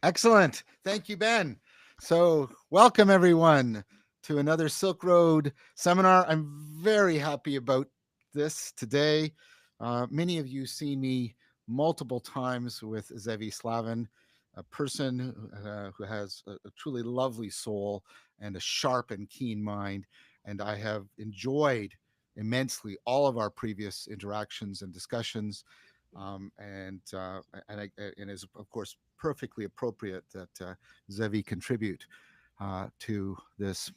Excellent. Thank you, Ben. So, welcome everyone to another Silk Road seminar. I'm very happy about this today. Many of you see me multiple times with Zevi Slavin, a person who has a truly lovely soul and a sharp and keen mind. And I have enjoyed immensely all of our previous interactions and discussions. And is of course perfectly appropriate that Zevi contribute to this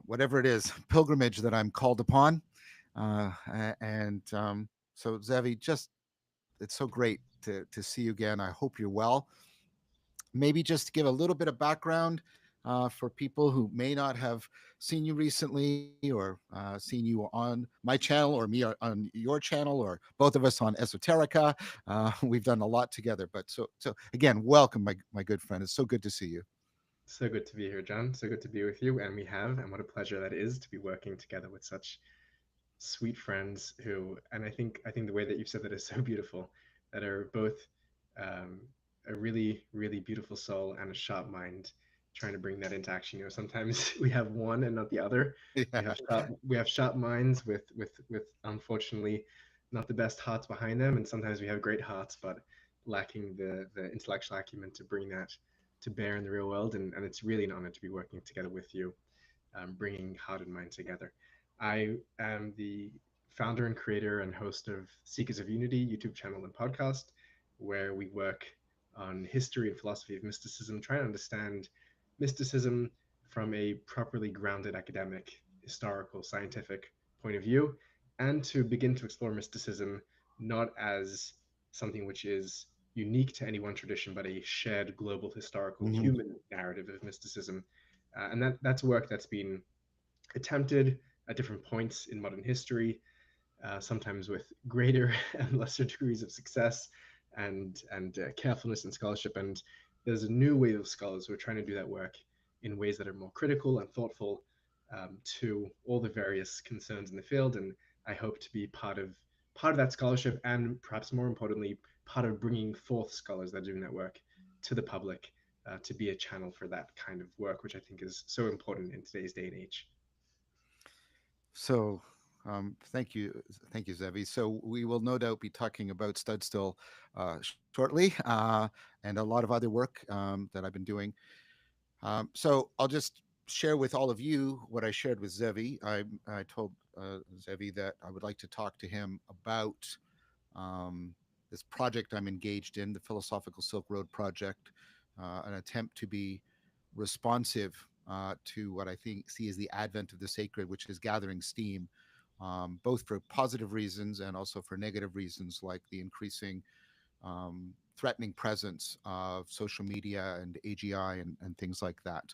whatever it is pilgrimage that I'm called upon. So Zevi, just it's so great to see you again. I hope you're well. Maybe just to give a little bit of background for people who may not have seen you recently or seen you on my channel or me on your channel or both of us on Esoterica. We've done a lot together. But so again, welcome, my good friend. It's so good to see you. So good to be here, John. So good to be with you. And what a pleasure that is to be working together with such sweet friends and I think the way that you've said that is so beautiful, that are both um, a really, really beautiful soul and a sharp mind, trying to bring that into action. Sometimes we have one and not the other. Yeah. We have sharp minds with unfortunately not the best hearts behind them, and sometimes we have great hearts but lacking the intellectual acumen to bring that to bear in the real world. And it's really an honor to be working together with you, bringing heart and mind together. I am the founder and creator and host of Seekers of Unity YouTube channel and podcast, where we work on history and philosophy of mysticism, trying to understand mysticism from a properly grounded academic, historical, scientific point of view, and to begin to explore mysticism not as something which is unique to any one tradition, but a shared global historical Mhm. human narrative of mysticism. And that's work that's been attempted at different points in modern history, sometimes with greater and lesser degrees of success and carefulness in scholarship. And there's a new wave of scholars who are trying to do that work in ways that are more critical and thoughtful, to all the various concerns in the field. And I hope to be part of that scholarship, and perhaps more importantly, part of bringing forth scholars that are doing that work to the public, to be a channel for that kind of work, which I think is so important in today's day and age. So, thank you, Zevi. So we will no doubt be talking about Stud Still shortly, and a lot of other work that I've been doing. So I'll just share with all of you what I shared with Zevi. I told Zevi that I would like to talk to him about um, this project I'm engaged in, the Philosophical Silk Road Project, an attempt to be responsive to what I think see as the advent of the sacred, which is gathering steam, both for positive reasons and also for negative reasons, like the increasing threatening presence of social media and AGI and things like that.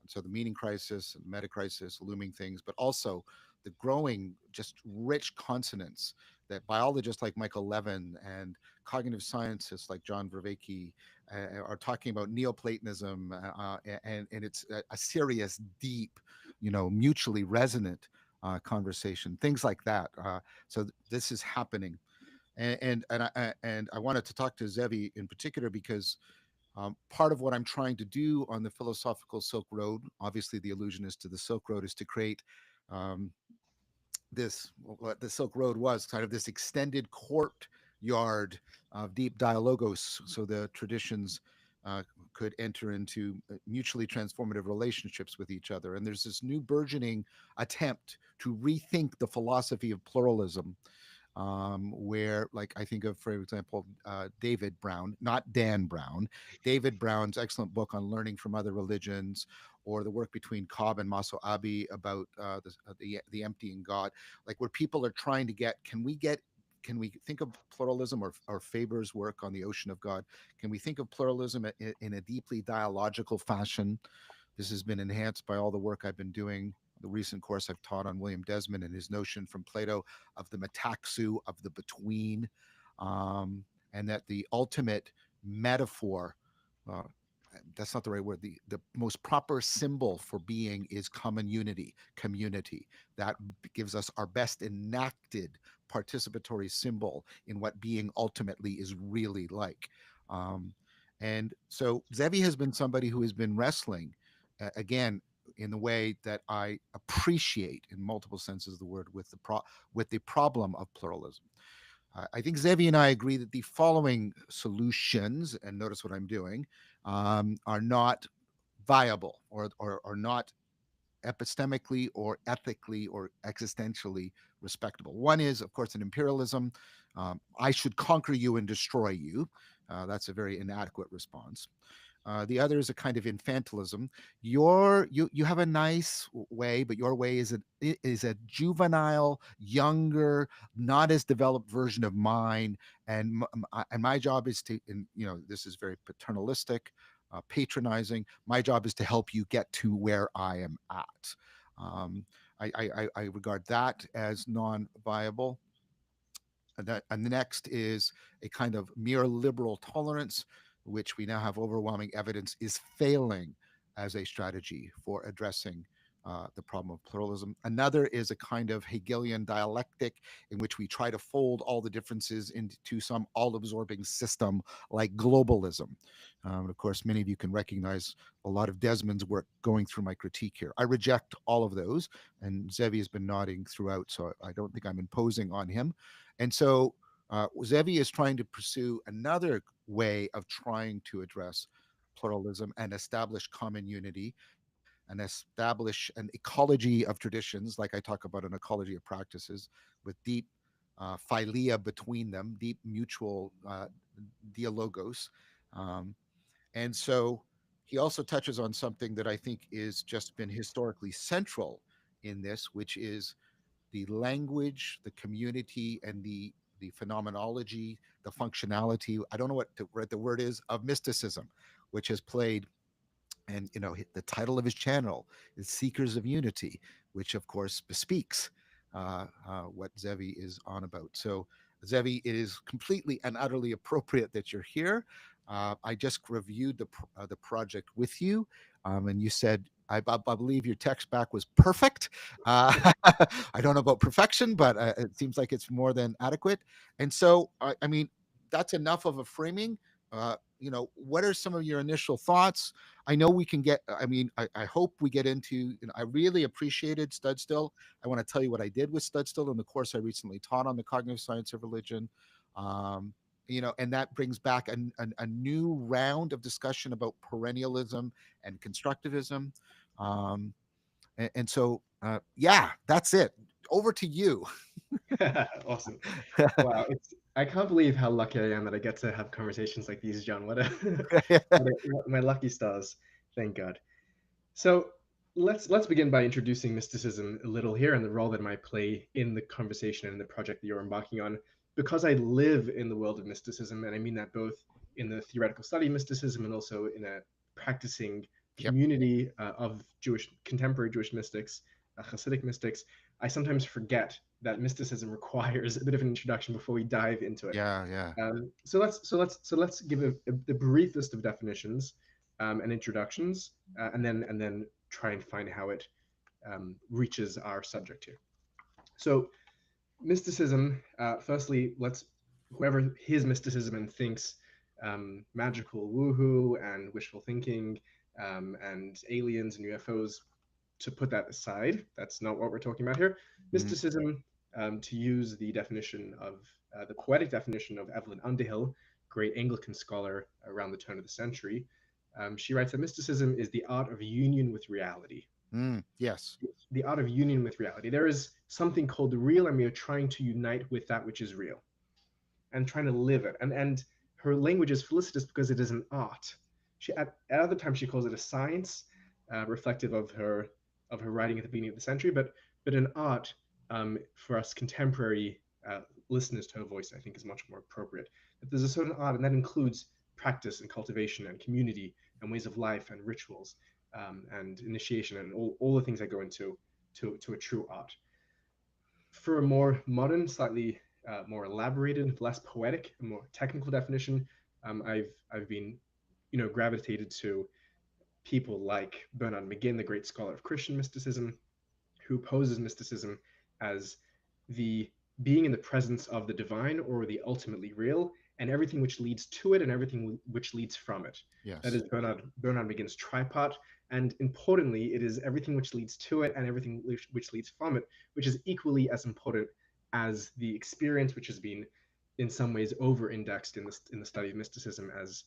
So the meaning crisis, meta crisis, looming things, but also the growing, just rich consonance that biologists like Michael Levin and cognitive scientists like John Vervaeke are talking about Neoplatonism, and it's a serious, deep, mutually resonant conversation, things like that. So this is happening, and I wanted to talk to Zevi in particular because part of what I'm trying to do on the philosophical Silk Road, obviously the allusion is to the Silk Road, is to create um, this what the Silk Road was, kind of this extended courtyard of deep dialogos, so the traditions uh, could enter into mutually transformative relationships with each other. And there's this new burgeoning attempt to rethink the philosophy of pluralism, where, like, I think of, for example, David Brown, not Dan Brown, David Brown's excellent book on learning from other religions, or the work between Cobb and Maso Abi about the emptying God, like where people are trying to can we think of pluralism, or Faber's work on the ocean of God? Can we think of pluralism in a deeply dialogical fashion? This has been enhanced by all the work I've been doing, the recent course I've taught on William Desmond and his notion from Plato of the metaxu, of the between, um, and that the ultimate metaphor, uh, that's not the right word, the most proper symbol for being is common unity, community. That gives us our best enacted participatory symbol in what being ultimately is really like. Um, And so Zevi has been somebody who has been wrestling, again, in the way that I appreciate, in multiple senses of the word, with with the problem of pluralism. I think Zevi and I agree that the following solutions, and notice what I'm doing, are not viable, or not epistemically or ethically or existentially respectable. One is, of course, an imperialism. I should conquer you and destroy you. That's a very inadequate response. The other is a kind of infantilism. You have a nice way, but your way is a juvenile, younger, not as developed version of mine. And my job is to, and this is very paternalistic, patronizing. My job is to help you get to where I am at. Um, I regard that as non-viable. And the next is a kind of mere liberal tolerance, which we now have overwhelming evidence is failing as a strategy for addressing the problem of pluralism. Another is a kind of Hegelian dialectic in which we try to fold all the differences into some all absorbing system like globalism. Of course, many of you can recognize a lot of Desmond's work going through my critique here. I reject all of those, and Zevi has been nodding throughout, so I don't think I'm imposing on him. And so Zevi is trying to pursue another way of trying to address pluralism and establish common unity and establish an ecology of traditions, like I talk about an ecology of practices with deep philia between them, deep mutual dialogos. Um, and so he also touches on something that I think is just been historically central in this, which is the language, the community, and the phenomenology, the functionality. I don't know what the word is of mysticism, which has played. And the title of his channel is Seekers of Unity, which of course bespeaks what Zevi is on about. So, Zevi, it is completely and utterly appropriate that you're here. I just reviewed the project with you, and you said I believe your text back was perfect. I don't know about perfection, but it seems like it's more than adequate. And so, I mean, that's enough of a framing. What are some of your initial thoughts? I know we can get, I mean, I hope we get into, I really appreciated Stud Still. I want to tell you what I did with Stud Still in the course I recently taught on the cognitive science of religion. Um, and that brings back a new round of discussion about perennialism and constructivism. Um, and so, yeah, that's it. Over to you. Awesome. Wow, I can't believe how lucky I am that I get to have conversations like these, John. What my lucky stars. Thank God. So let's begin by introducing mysticism a little here and the role that it might play in the conversation and the project that you're embarking on. Because I live in the world of mysticism, and I mean that both in the theoretical study of mysticism and also in a practicing Yep. community of contemporary Jewish mystics, Hasidic mystics, I sometimes forget that mysticism requires a bit of an introduction before we dive into it. Yeah. Yeah. So let's give the briefest of definitions and introductions, and then try and find how it reaches our subject here. So mysticism, firstly, let's whoever his mysticism and thinks magical woohoo and wishful thinking and aliens and UFOs, to put that aside. That's not what we're talking about here. Mhm. Mysticism, to use the definition of the poetic definition of Evelyn Underhill, great Anglican scholar around the turn of the century, she writes that mysticism is the art of union with reality. Yes. The art of union with reality. There is something called the real, and we are trying to unite with that which is real and trying to live it. And her language is felicitous because it is an art. She at other times she calls it a science, reflective of her writing at the beginning of the century, but an art for us contemporary listeners to her voice, I think, is much more appropriate. That there's a certain art, and that includes practice and cultivation and community and ways of life and rituals and initiation and all the things that go into to a true art. For a more modern, slightly more elaborated, less poetic, a more technical definition, I've been gravitated to people like Bernard McGinn, the great scholar of Christian mysticism, who poses mysticism as the being in the presence of the divine or the ultimately real, and everything which leads to it and everything which leads from it. That is Yes. Bernard McGinn's tripod. And importantly, it is everything which leads to it and everything which leads from it, which is equally as important as the experience, which has been in some ways over-indexed in the study of mysticism, as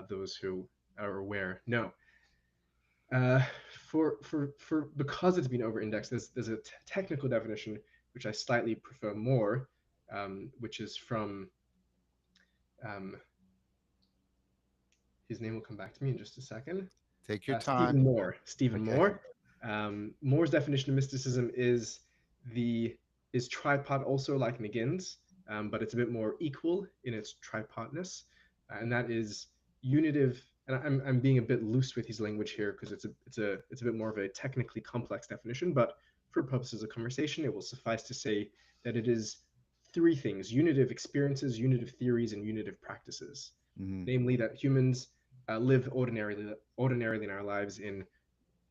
those who are aware know. Uh, for because it's been over-indexed, there's a technical definition which I slightly prefer more, which is from um, his name will come back to me in just a second. Take your Stephen time. Moore. Stephen Okay. Moore. Moore's definition of mysticism the is tripod, also like McGinn's, but it's a bit more equal in its tripodness, and that is unitive. And I'm being a bit loose with his language here because it's a bit more of a technically complex definition, but for purposes of conversation, it will suffice to say that it is three things: unitive experiences, unitive theories, and unitive practices. Hmm. Namely, that humans live ordinarily in our lives in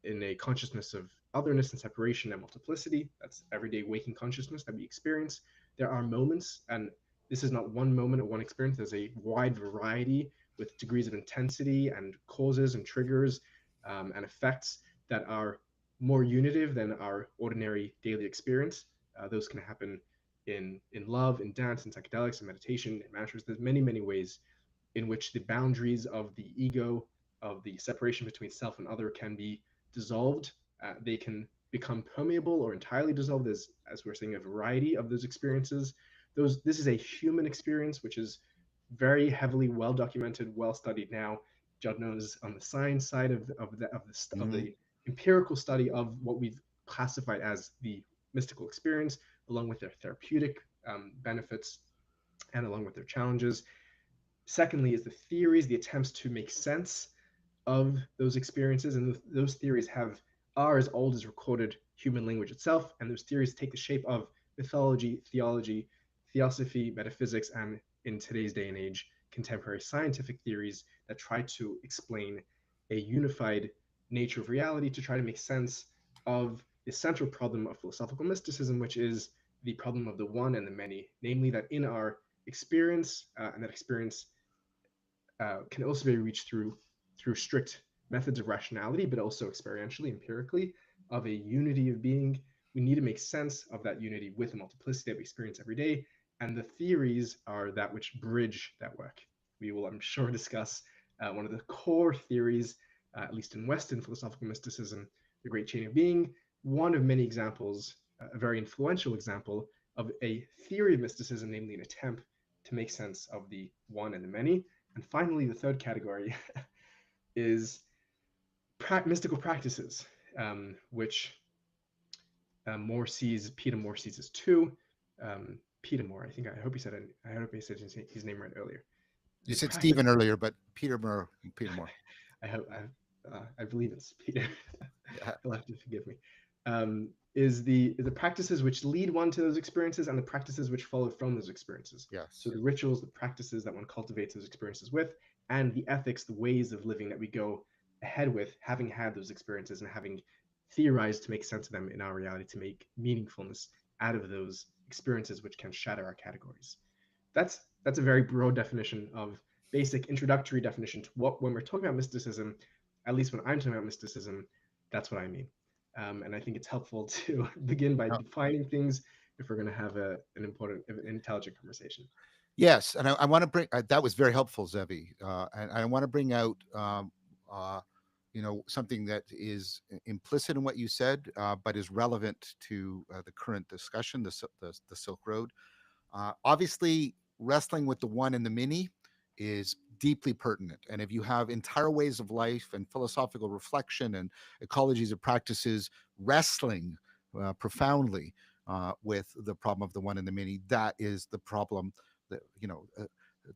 a consciousness of otherness and separation and multiplicity. That's everyday waking consciousness that we experience. There are moments, and this is not one moment or one experience. There's a wide variety with degrees of intensity and causes and triggers and effects that are more unitive than our ordinary daily experience. Those can happen in love, in dance, in psychedelics, in meditation, in mantras. There's many ways in which the boundaries of the ego, of the separation between self and other, can be dissolved. They can become permeable or entirely dissolved, as we're saying, a variety of those experiences. This is a human experience, which is very heavily well documented, well studied now. Judd knows on the science side of Hmm. the empirical study of what we've classified as the mystical experience, along with their therapeutic benefits and along with their challenges. Secondly, is the theories, the attempts to make sense of those experiences, and those theories are as old as recorded human language itself, and those theories take the shape of mythology, theology, theosophy, metaphysics, and in today's day and age, contemporary scientific theories that try to explain a unified nature of reality, to try to make sense of the central problem of philosophical mysticism, which is the problem of the one and the many, namely that in our experience, and that experience can also be reached through strict methods of rationality, but also experientially, empirically, of a unity of being. We need to make sense of that unity with the multiplicity that we experience every day, and the theories are that which bridge that work. We will, I'm sure, discuss one of the core theories, at least in Western philosophical mysticism, the Great Chain of Being, one of many examples, a very influential example of a theory of mysticism, namely an attempt to make sense of the one and the many. And finally, the third category is mystical practices, which Peter Moore sees as two. Peter Moore, I hope he said I hope he said his name right earlier. You The said practice, Stephen earlier, but Peter Moore. Peter Moore. I hope I believe it's Peter. Yeah. He'll have to forgive me. Is the practices which lead one to those experiences and the practices which follow from those experiences. So Yes. the rituals, the practices that one cultivates those experiences with, and the ethics, the ways of living that we go ahead with, having had those experiences and having theorized to make sense of them in our reality, to make meaningfulness out of those experiences which can shatter our categories. That's a very broad definition of basic introductory definition to what, when we're talking about mysticism, at least when I'm talking about mysticism, that's what I mean. And I think it's helpful to begin by No. defining things if we're going to have an important, an intelligent conversation. Yes, and I want to bring that was very helpful, Zevi, and I want to bring out uh, something that is implicit in what you said, but is relevant to the current discussion, the Silk Road. Obviously, wrestling with the one and the many is deeply pertinent. And if you have entire ways of life and philosophical reflection and ecologies of practices wrestling profoundly with the problem of the one and the many, that is the problem.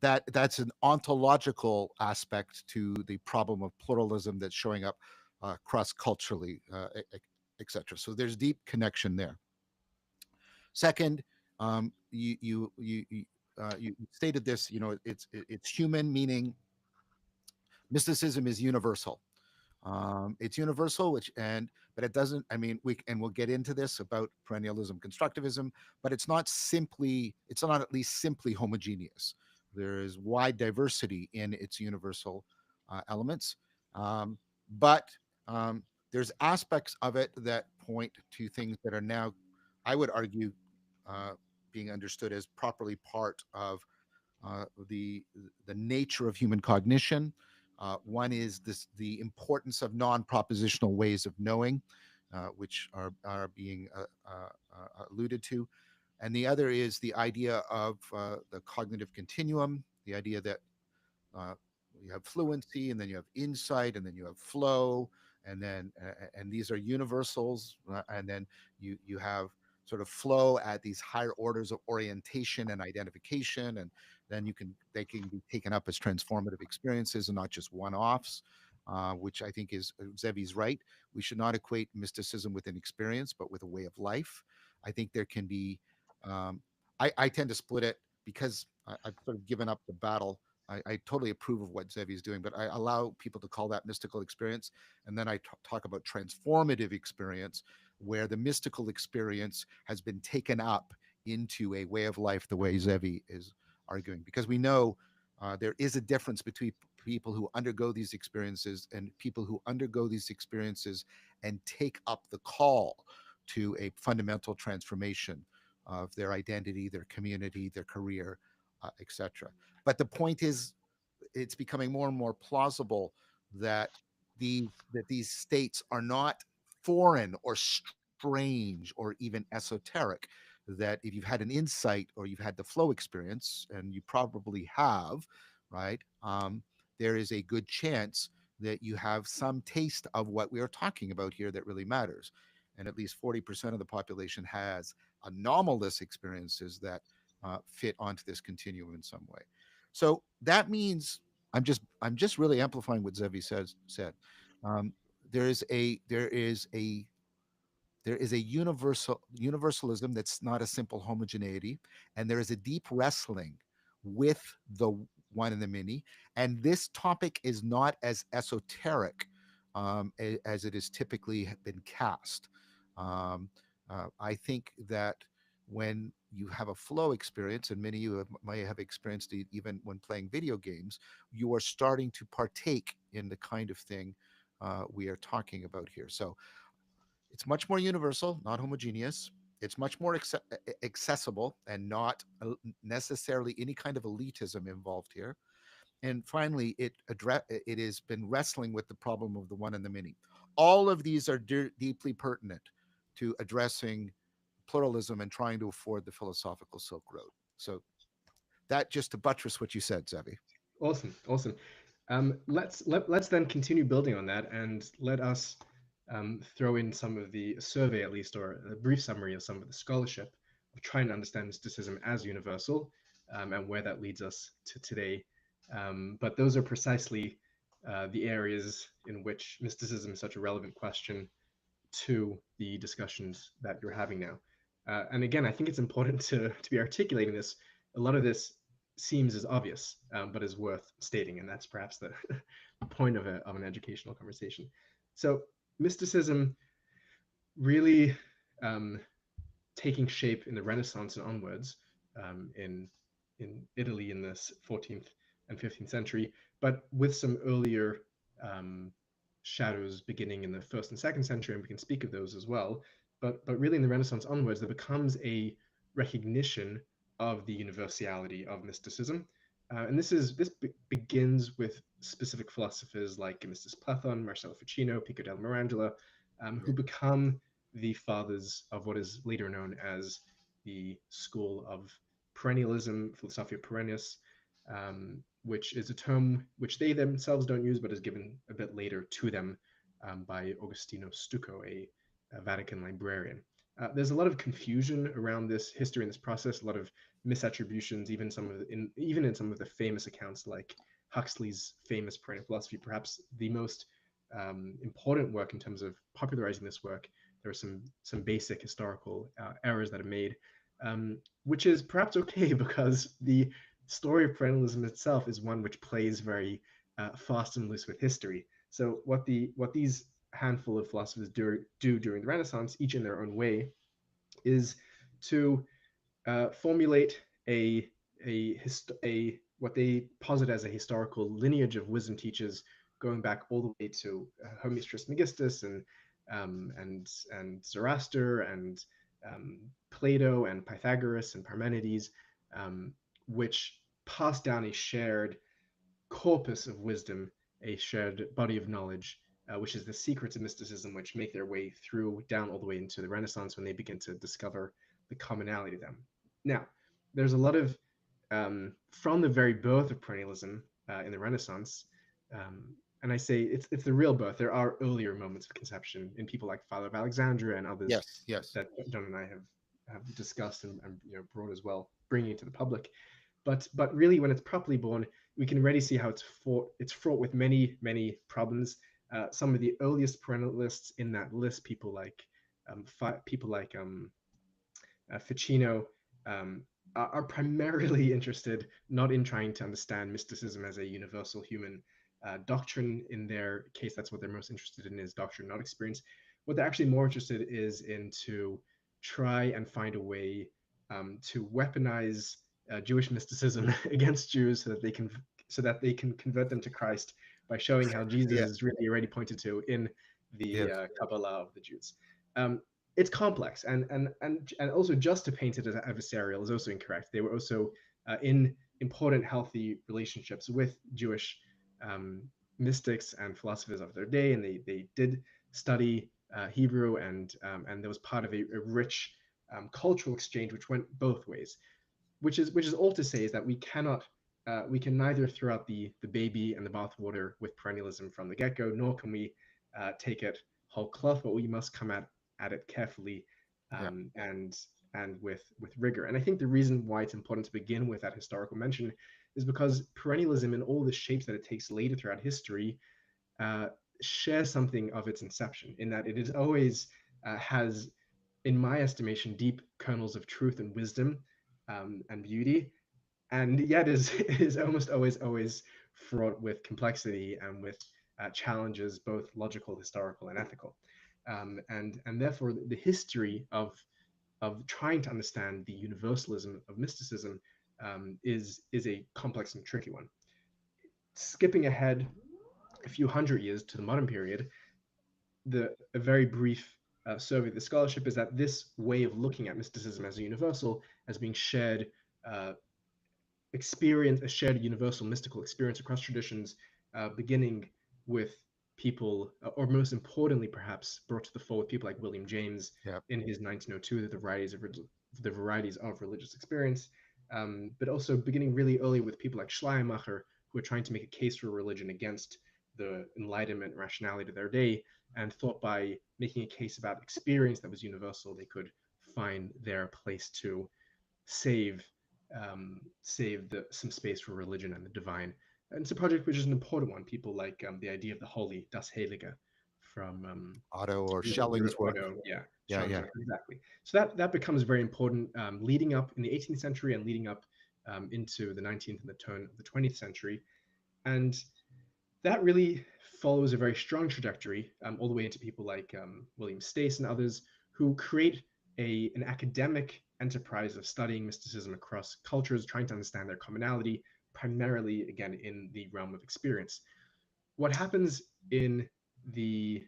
That that's an ontological aspect to the problem of pluralism that's showing up cross culturally, etc. So there's deep connection there. Second, you stated this. It's human, meaning mysticism is universal. It's universal, but it doesn't. I mean, we'll get into this about perennialism, constructivism, but it's not at least simply homogeneous. There is wide diversity in its universal elements, um, but um, there's aspects of it that point to things that are now, I would argue, uh, being understood as properly part of the nature of human cognition. One is the importance of non-propositional ways of knowing, which are being alluded to, and the other is the idea of the cognitive continuum, the idea that uh, you have fluency, and then you have insight, and then you have flow, and these are universals, and then you have sort of flow at these higher orders of orientation and identification, and then they can be taken up as transformative experiences and not just one-offs. Which I think is Zevi's right. We should not equate mysticism with an experience, but with a way of life. I think there can be. Um, I tend to split it because I've sort of given up the battle. I totally approve of what Zevi is doing, but I allow people to call that mystical experience. And then I talk about transformative experience, where the mystical experience has been taken up into a way of life, the way Zevi is arguing. Because we know there is a difference between people who undergo these experiences and people who undergo these experiences and take up the call to a fundamental transformation of their identity, their community, their career, etc. But the point is, it's becoming more and more plausible that these states are not foreign or strange or even esoteric. That if you've had an insight or you've had the flow experience, and you probably have, right? There is a good chance that you have some taste of what we are talking about here that really matters. And at least 40% of the population has anomalous experiences that fit onto this continuum in some way. So that means I'm just really amplifying what Zevi said. Um, there is a there is a universalism that's not a simple homogeneity, and there is a deep wrestling with the one and the many. And this topic is not as esoteric as it has typically been cast. Um, I think that when you have a flow experience, and many of you might have experienced it even when playing video games, you are starting to partake in the kind of thing we are talking about here. So it's much more universal, not homogeneous. It's much more accessible and not necessarily any kind of elitism involved here. And finally, it has been wrestling with the problem of the one and the many. All of these are deeply pertinent to addressing pluralism and trying to afford the philosophical Silk Road. So that just to buttress what you said, Zevi. Awesome, awesome. Let's then continue building on that, and let us throw in some of the survey, at least, or a brief summary of some of the scholarship of trying to understand mysticism as universal, and where that leads us to today. But those are precisely the areas in which mysticism is such a relevant question to the discussions that you're having now. And again, I think it's important to be articulating this. A lot of this seems as obvious, but is worth stating, and that's perhaps the point of an educational conversation. So mysticism really um, taking shape in the Renaissance and onwards, in Italy in the 14th and 15th century, but with some earlier um, shadows beginning in the first and second century, and we can speak of those as well. But really in the Renaissance onwards, there becomes a recognition of the universality of mysticism. And this begins with specific philosophers like Mystus Plathon, Marcello Ficino, Pico della Mirandola, who Yeah. become the fathers of what is later known as the school of perennialism, Philosophia Perennis, which is a term which they themselves don't use, but is given a bit later to them by Agostino Stucco, a Vatican librarian. There's a lot of confusion around this history and this process, a lot of misattributions, even in some of the famous accounts like Huxley's famous Perennial Philosophy, perhaps the most important work in terms of popularizing this work. There are some basic historical errors that are made, which is perhaps okay because the story of perennialism itself is one which plays very fast and loose with history. So what these handful of philosophers do during the Renaissance, each in their own way, is to formulate a what they posit as a historical lineage of wisdom teachers going back all the way to Hermes Trismegistus and Zoroaster and Plato and Pythagoras and Parmenides, um, which passed down a shared corpus of wisdom, a shared body of knowledge, which is the secrets of mysticism, which make their way through down all the way into the Renaissance when they begin to discover the commonality of them. Now, there's a lot of from the very birth of perennialism in the Renaissance, and I say it's the real birth. There are earlier moments of conception in people like Philo of Alexandria and others Yes, yes, that John and I have discussed and brought as well, bringing it to the public. But really, when it's properly born, we can already see how it's fraught with many problems. Some of the earliest perennialists in that list, people like Ficino, um, are primarily interested not in trying to understand mysticism as a universal human doctrine. In their case, that's what they're most interested in, is doctrine, not experience. What they're actually more interested is in to try and find a way to weaponize Jewish mysticism against Jews so that they can convert them to Christ by showing how Jesus yeah, is really already pointed to in the yes, Kabbalah of the Jews. It's complex, and also just to paint it as adversarial is also incorrect. They were also in important, healthy relationships with Jewish um, mystics and philosophers of their day, and they did study Hebrew, and there was part of a rich cultural exchange which went both ways. Which is all to say is that we can neither throw out the baby and the bathwater with perennialism from the get go, nor can we take it whole cloth, but we must come at it carefully yeah, um, and and with rigor. And I think the reason why it's important to begin with that historical mention is because perennialism in all the shapes that it takes later throughout history uh, shares something of its inception in that it is always has, in my estimation, deep kernels of truth and wisdom and beauty, and yet is almost always fraught with complexity and with challenges, both logical, historical, and ethical. And therefore, the history of trying to understand the universalism of mysticism is a complex and tricky one. Skipping ahead a few hundred years to the modern period, the a very brief survey of the scholarship is that this way of looking at mysticism as a universal, as being shared uh, experience, a shared universal mystical experience across traditions, beginning with people, or most importantly, perhaps brought to the fore with people like William James yeah, in his 1902, the varieties of religious experience, but also beginning really early with people like Schleiermacher, who are trying to make a case for religion against the Enlightenment rationality of their day, and thought by making a case about experience that was universal, they could find their place to save some space for religion and the divine. And it's a project which is an important one. People like the idea of the holy, das Heilige, from Otto or Rudolf Schelling's work. Otto, yeah, Yeah, yeah, Schoenberg, exactly. So that becomes very important leading up in the 18th century and leading up into the 19th and the turn of the 20th century. And that really follows a very strong trajectory all the way into people like William Stace and others who create an academic enterprise of studying mysticism across cultures, trying to understand their commonality, primarily, again, in the realm of experience. What happens in the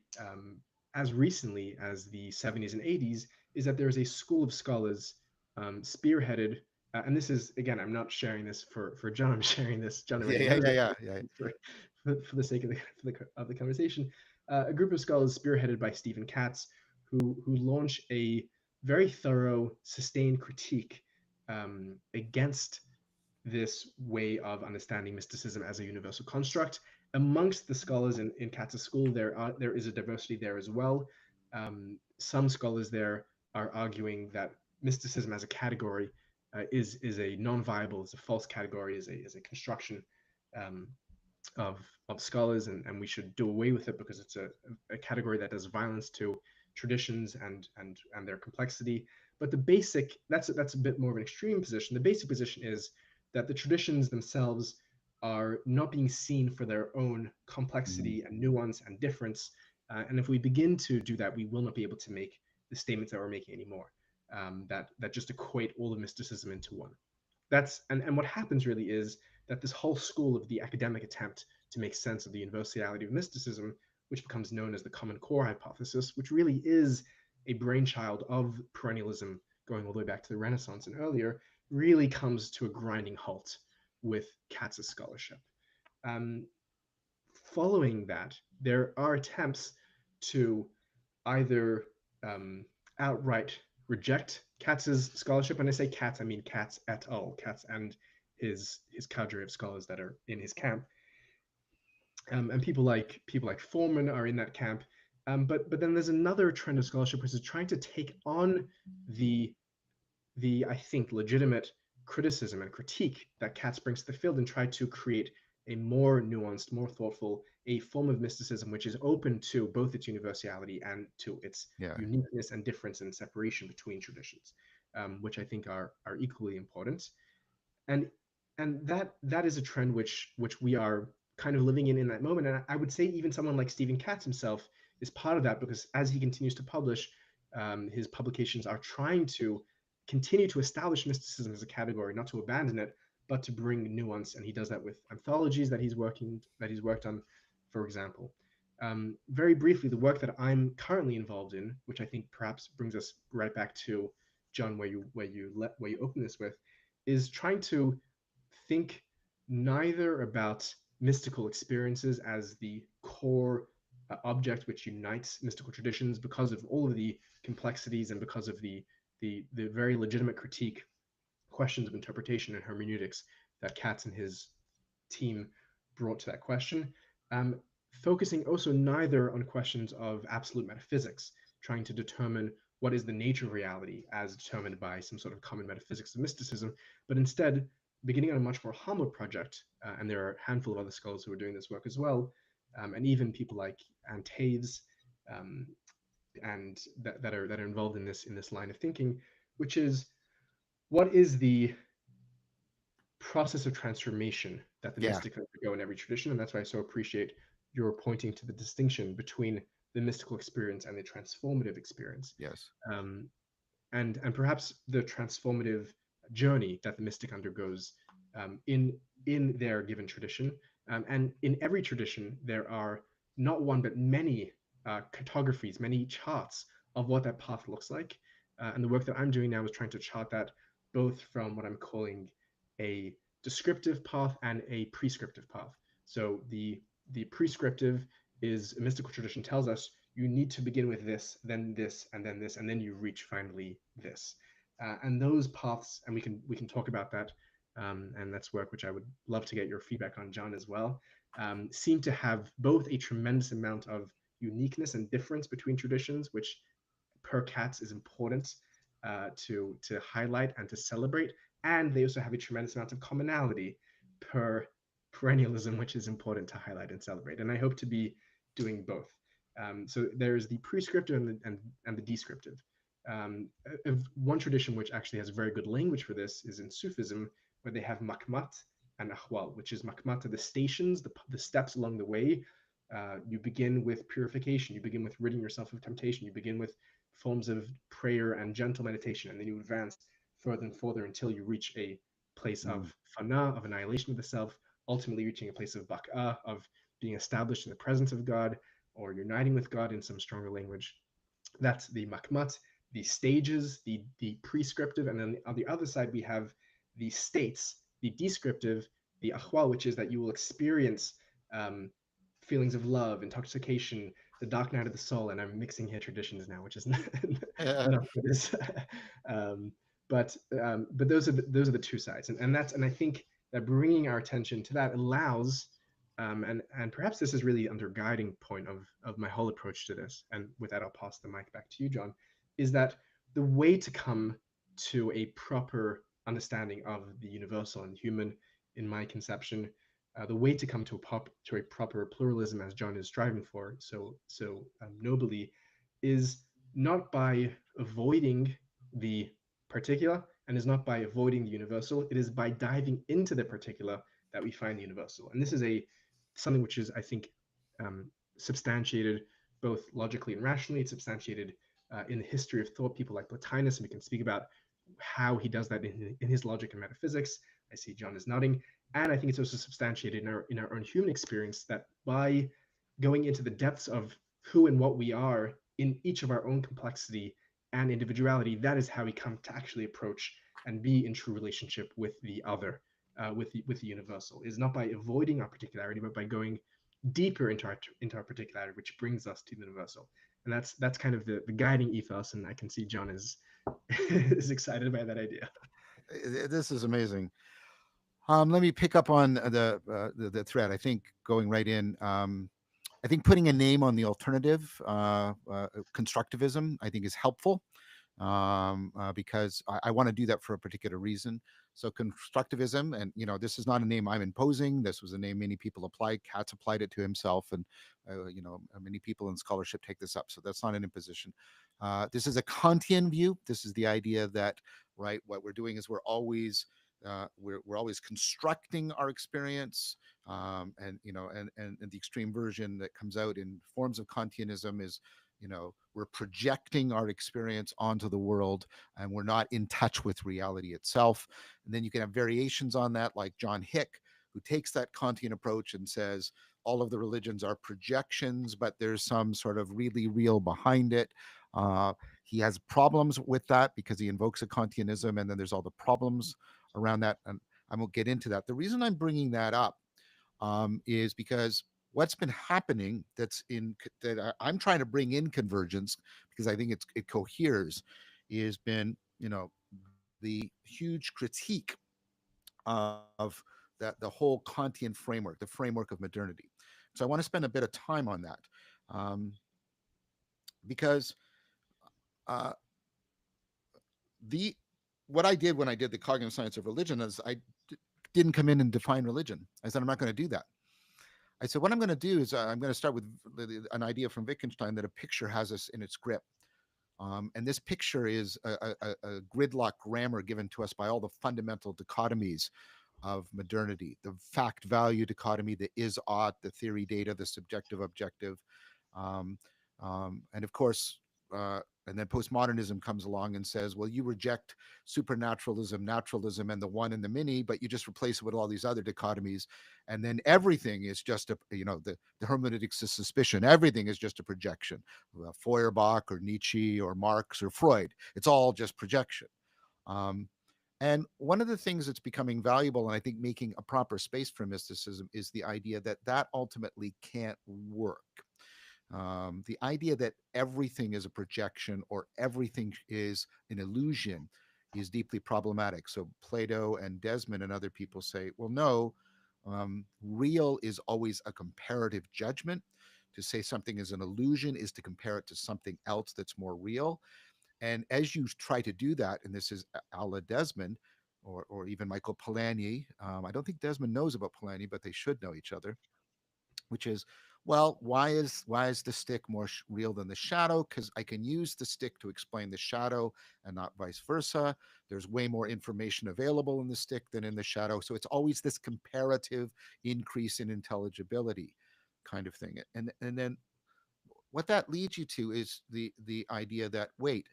as recently as the 70s and 80s is that there is a school of scholars spearheaded, and this is, again, I'm not sharing this for John, I'm sharing this, John yeah, already yeah, knows yeah, it, yeah, yeah. for, for the sake of the conversation. A group of scholars spearheaded by Stephen Katz, who launch a very thorough, sustained critique against this way of understanding mysticism as a universal construct. Amongst the scholars in Katz's school, there is a diversity there as well. Some scholars there are arguing that mysticism as a category is a non-viable, is a false category, is a construction um, of scholars, and we should do away with it because it's a category that does violence to traditions and their complexity. But the basic that's a bit more of an extreme position. The basic position is that the traditions themselves are not being seen for their own Mm, complexity and nuance and difference. And if we begin to do that, we will not be able to make the statements that we're making anymore. That just equate all of mysticism into one. And what happens really is that this whole school of the academic attempt to make sense of the universality of mysticism, which becomes known as the common core hypothesis, which really is a brainchild of perennialism going all the way back to the Renaissance and earlier, really comes to a grinding halt with Katz's scholarship. Um, Following that, there are attempts to either um, outright reject Katz's scholarship. When I say Katz, I mean Katz et al. Katz and his cadre of scholars that are in his camp, and people like Foreman are in that camp. But then there's another trend of scholarship which is trying to take on the I think legitimate criticism and critique that Katz brings to the field and try to create a more nuanced, more thoughtful, a form of mysticism which is open to both its universality and to its Yeah. uniqueness and difference and separation between traditions, which I think are equally important. And that is a trend which we are kind of living in that moment. And I would say even someone like Stephen Katz himself is part of that, because as he continues to publish, his publications are trying to continue to establish mysticism as a category, not to abandon it, but to bring nuance. And he does that with anthologies that he's worked on, for example. Very briefly, the work that I'm currently involved in, which I think perhaps brings us right back to John, where you open this with, is trying to think neither about mystical experiences as the core object which unites mystical traditions because of all of the complexities and because of the very legitimate critique questions of interpretation and hermeneutics that Katz and his team brought to that question. Um, Focusing also neither on questions of absolute metaphysics, trying to determine what is the nature of reality as determined by some sort of common metaphysics of mysticism, but instead beginning on a much more humble project. And there are a handful of other scholars who are doing this work as well, and even people like Anne Taves, um, and that are involved in this line of thinking, which is what is the process of transformation that the Yeah. mystics undergo in every tradition. And that's why I so appreciate your pointing to the distinction between the mystical experience and the transformative experience. Yes. Um, and perhaps the transformative journey that the mystic undergoes in their given tradition. And in every tradition, there are not one but many cartographies, many charts of what that path looks like. And the work that I'm doing now is trying to chart that both from what I'm calling a descriptive path and a prescriptive path. So the prescriptive is a mystical tradition tells us you need to begin with this, and then you reach finally this. And those paths, and we can talk about that, and that's work which I would love to get your feedback on, John, as well. Seem to have both a tremendous amount of uniqueness and difference between traditions, which per Katz is important to highlight and to celebrate, and they also have a tremendous amount of commonality per perennialism, which is important to highlight and celebrate. And I hope to be doing both. So there's the prescriptive and the descriptive. One tradition which actually has very good language for this is in Sufism, where they have makmat and ahwal, which is makmat are the stations, the steps along the way. You begin with purification, you begin with ridding yourself of temptation, you begin with forms of prayer and gentle meditation, and then you advance further and further until you reach a place Mm. of fana, of annihilation of the self, ultimately reaching a place of bak'ah, of being established in the presence of God, or uniting with God in some stronger language. That's the makmat, the stages, the prescriptive, and then on the other side we have the states, the descriptive, the ahwal, which is that you will experience um, feelings of love, intoxication, the dark night of the soul, and I'm mixing here traditions now, which is Uh, not for this. um, but those are the two sides, and I think that bringing our attention to that allows, and perhaps this is really under guiding point of my whole approach to this. And with that, I'll pass the mic back to you, John. Is that the way to come to a proper understanding of the universal and human, in my conception, the way to come to a proper pluralism, as John is striving for so nobly, is not by avoiding the particular and is not by avoiding the universal. It is by diving into the particular that we find the universal. And this is something which is, I think, substantiated both logically and rationally. It's substantiated in the history of thought, people like Plotinus, and we can speak about how he does that in his Logic and Metaphysics. I see John is nodding. And I think it's also substantiated in our own human experience that by going into the depths of who and what we are in each of our own complexity and individuality, that is how we come to actually approach and be in true relationship with the other, with the universal. Is not by avoiding our particularity, but by going deeper into our particularity, which brings us to the universal. And that's kind of the guiding ethos. And I can see John is is excited by that idea. This is amazing. Let me pick up on the thread. I think going right in. I think putting a name on the alternative, constructivism, I think is helpful, because I want to do that for a particular reason. So constructivism, and this is not a name I'm imposing. This was a name many people applied. Katz applied it to himself, and many people in scholarship take this up. So that's not an imposition. This is a Kantian view. This is the idea that, right, what we're doing is we're always constructing our experience, and the extreme version that comes out in forms of Kantianism is, we're projecting our experience onto the world, and we're not in touch with reality itself. And then you can have variations on that, like John Hick, who takes that Kantian approach and says all of the religions are projections, but there's some sort of really real behind it. uh, he has problems with that because he invokes a Kantianism, and then there's all the problems around that, and I won't get into that. The reason I'm bringing that up, is because what's been happening I'm trying to bring in convergence, because I think it coheres, is been, the huge critique of the whole Kantian framework, the framework of modernity. So I want to spend a bit of time on that, um, because uh, the what I did when I did the cognitive science of religion is didn't come in and define religion. I said I'm not going to do that. I said, what I'm going to do is I'm going to start with an idea from Wittgenstein that a picture has us in its grip. And this picture is a gridlock grammar given to us by all the fundamental dichotomies of modernity: the fact value dichotomy, the is ought, the theory data, the subjective objective. Um, and of course, and then postmodernism comes along and says, well, you reject supernaturalism, naturalism, and the one and the many, but you just replace it with all these other dichotomies. And then everything is just the hermeneutics of suspicion. Everything is just a projection. Feuerbach or Nietzsche or Marx or Freud. It's all just projection. Um, and one of the things that's becoming valuable, and I think making a proper space for mysticism, is the idea that that ultimately can't work. The idea that everything is a projection or everything is an illusion is deeply problematic. So Plato and Desmond and other people say, well, no, real is always a comparative judgment. To say something is an illusion is to compare it to something else that's more real. And as you try to do that, and this is a la Desmond, or even Michael Polanyi, I don't think Desmond knows about Polanyi, but they should know each other, which is, well, why is the stick more real than the shadow? Because I can use the stick to explain the shadow and not vice versa. There's way more information available in the stick than in the shadow, so it's always this comparative increase in intelligibility kind of thing. And then what that leads you to is the idea that, wait,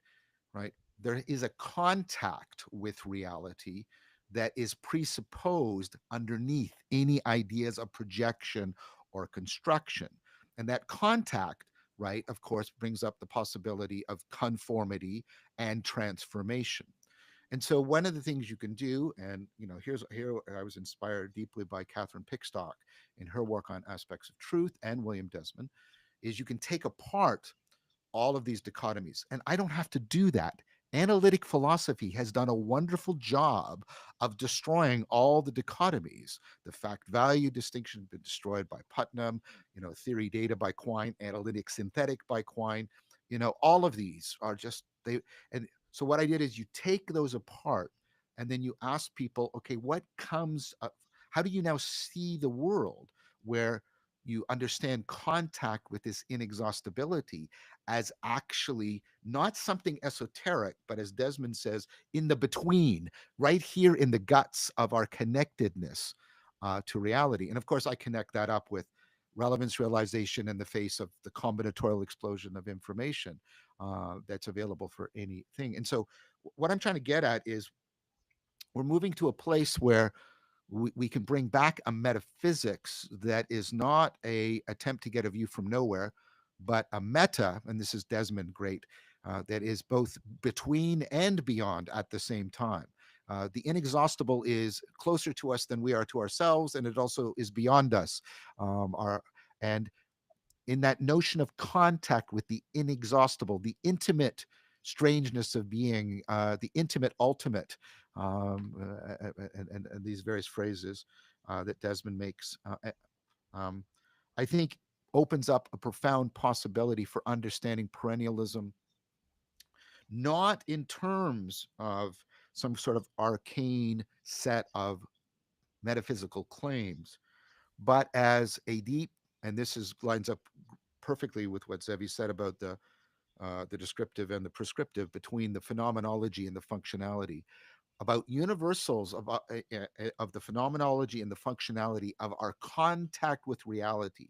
right, there is a contact with reality that is presupposed underneath any ideas of projection or construction. And that contact, right, of course, brings up the possibility of conformity and transformation. And so one of the things you can do, and here I was inspired deeply by Catherine Pickstock in her work on aspects of truth, and William Desmond, is you can take apart all of these dichotomies. And I don't have to do that. Analytic philosophy has done a wonderful job of destroying all the dichotomies. The fact value distinction has been destroyed by Putnam, theory data by Quine, analytic synthetic by Quine. All of these are just they. And so what I did is you take those apart, and then you ask people, okay, what comes up? How do you now see the world where you understand contact with this inexhaustibility as actually not something esoteric, but as Desmond says, in the between, right here in the guts of our connectedness to reality. And of course, I connect that up with relevance realization in the face of the combinatorial explosion of information that's available for anything. And so, what I'm trying to get at is we're moving to a place where we can bring back a metaphysics that is not a attempt to get a view from nowhere, but a meta, and this is Desmond great, that is both between and beyond at the same time. The inexhaustible is closer to us than we are to ourselves, and it also is beyond us. Our and in that notion of contact with the inexhaustible, the intimate strangeness of being, the intimate ultimate, and these various phrases that Desmond makes, um, I think opens up a profound possibility for understanding perennialism, not in terms of some sort of arcane set of metaphysical claims, but as a deep, and this is lines up perfectly with what Zevi said about the descriptive and the prescriptive, between the phenomenology and the functionality, about universals of the phenomenology and the functionality of our contact with reality,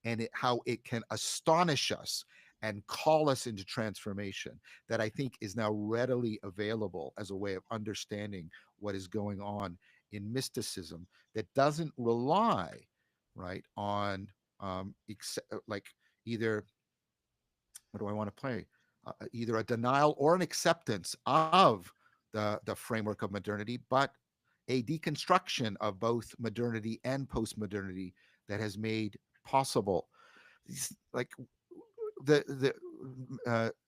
and how it can astonish us and call us into transformation, that I think is now readily available as a way of understanding what is going on in mysticism, that doesn't rely, right, on like either, what do I want to play? Either a denial or an acceptance of the framework of modernity, but a deconstruction of both modernity and postmodernity that has made possible like the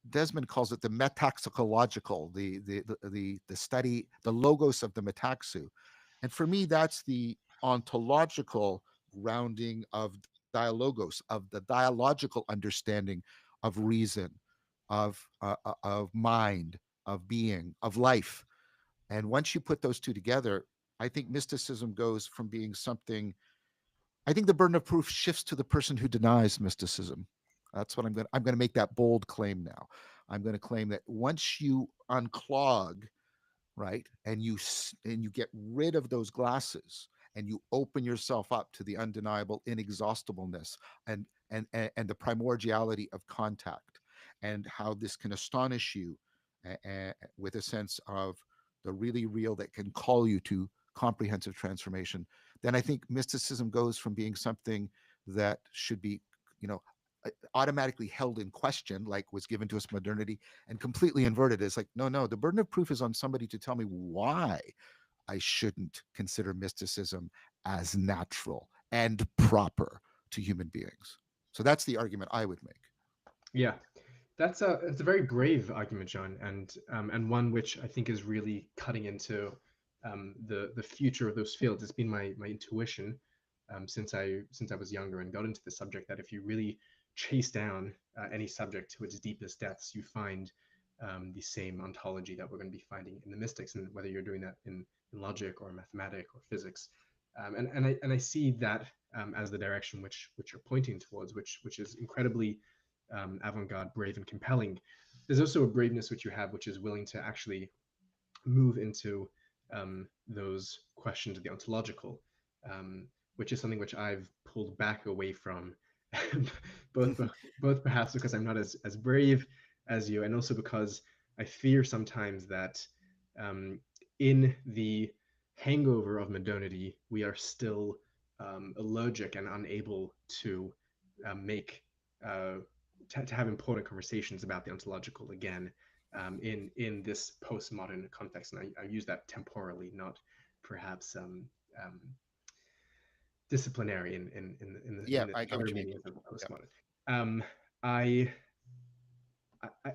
Desmond calls it the metaxicological, the study, the logos of the metaxu, and for me that's the ontological grounding of dialogos, of the dialogical understanding of reason, of mind, of being, of life. And once you put those two together, I think mysticism goes from being something, I think the burden of proof shifts to the person who denies mysticism. That's what I'm going to make that bold claim now. I'm going to claim that once you unclog, right, and you get rid of those glasses, and you open yourself up to the undeniable inexhaustibleness and the primordiality of contact, and how this can astonish you, with a sense of the really real that can call you to comprehensive transformation, then I think mysticism goes from being something that should be, you know, automatically held in question, like was given to us modernity, and completely inverted. It's like, no, no, the burden of proof is on somebody to tell me why I shouldn't consider mysticism as natural and proper to human beings. So that's the argument I would make. Yeah, it's a very brave argument, John, and one which I think is really cutting into the future of those fields. It's been my intuition since I was younger and got into the subject, that if you really chase down any subject to its deepest depths, you find the same ontology that we're going to be finding in the mystics, and whether you're doing that in logic or mathematics or physics. And I see that as the direction which you're pointing towards, which is incredibly avant-garde, brave, and compelling. There's also a braveness which you have, which is willing to actually move into those questions of the ontological, which is something which I've pulled back away from, both both perhaps because I'm not as brave as you, and also because I fear sometimes that in the hangover of modernity, we are still allergic and unable to make to have important conversations about the ontological again, in this postmodern context. And I use that temporally, not perhaps um, disciplinary Yeah, in the I get other what you mean. meanings of Yeah. postmodern. Um, I, I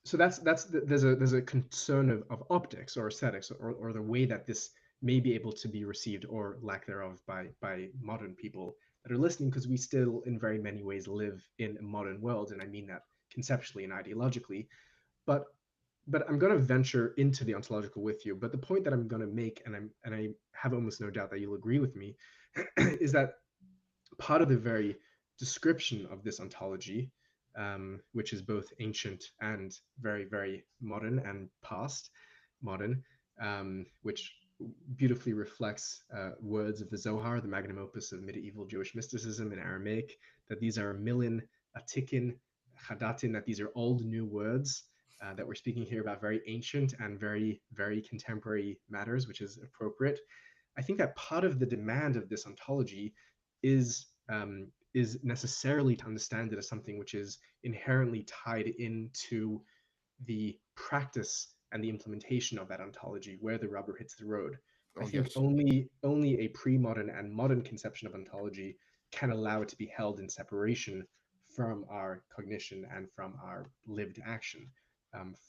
so there's a concern of optics or aesthetics, or the way that this may be able to be received, or lack thereof, by modern people that are listening, because we still in very many ways live in a modern world, and I mean that conceptually and ideologically. but but I'm going to venture into the ontological with you. But the point that I'm going to make, and I have almost no doubt that you'll agree with me, is that part of the very description of this ontology, which is both ancient and very, very modern and past modern, which beautifully reflects words of the Zohar, the magnum opus of medieval Jewish mysticism in Aramaic, that these are Milin, Atikin, Chadatin, that these are old new words that we're speaking here about very ancient and very, very contemporary matters, which is appropriate. I think that part of the demand of this ontology is necessarily to understand it as something which is inherently tied into the practice and the implementation of that ontology, where the rubber hits the road. I Oh, think yes. only a pre-modern and modern conception of ontology can allow it to be held in separation from our cognition and from our lived action,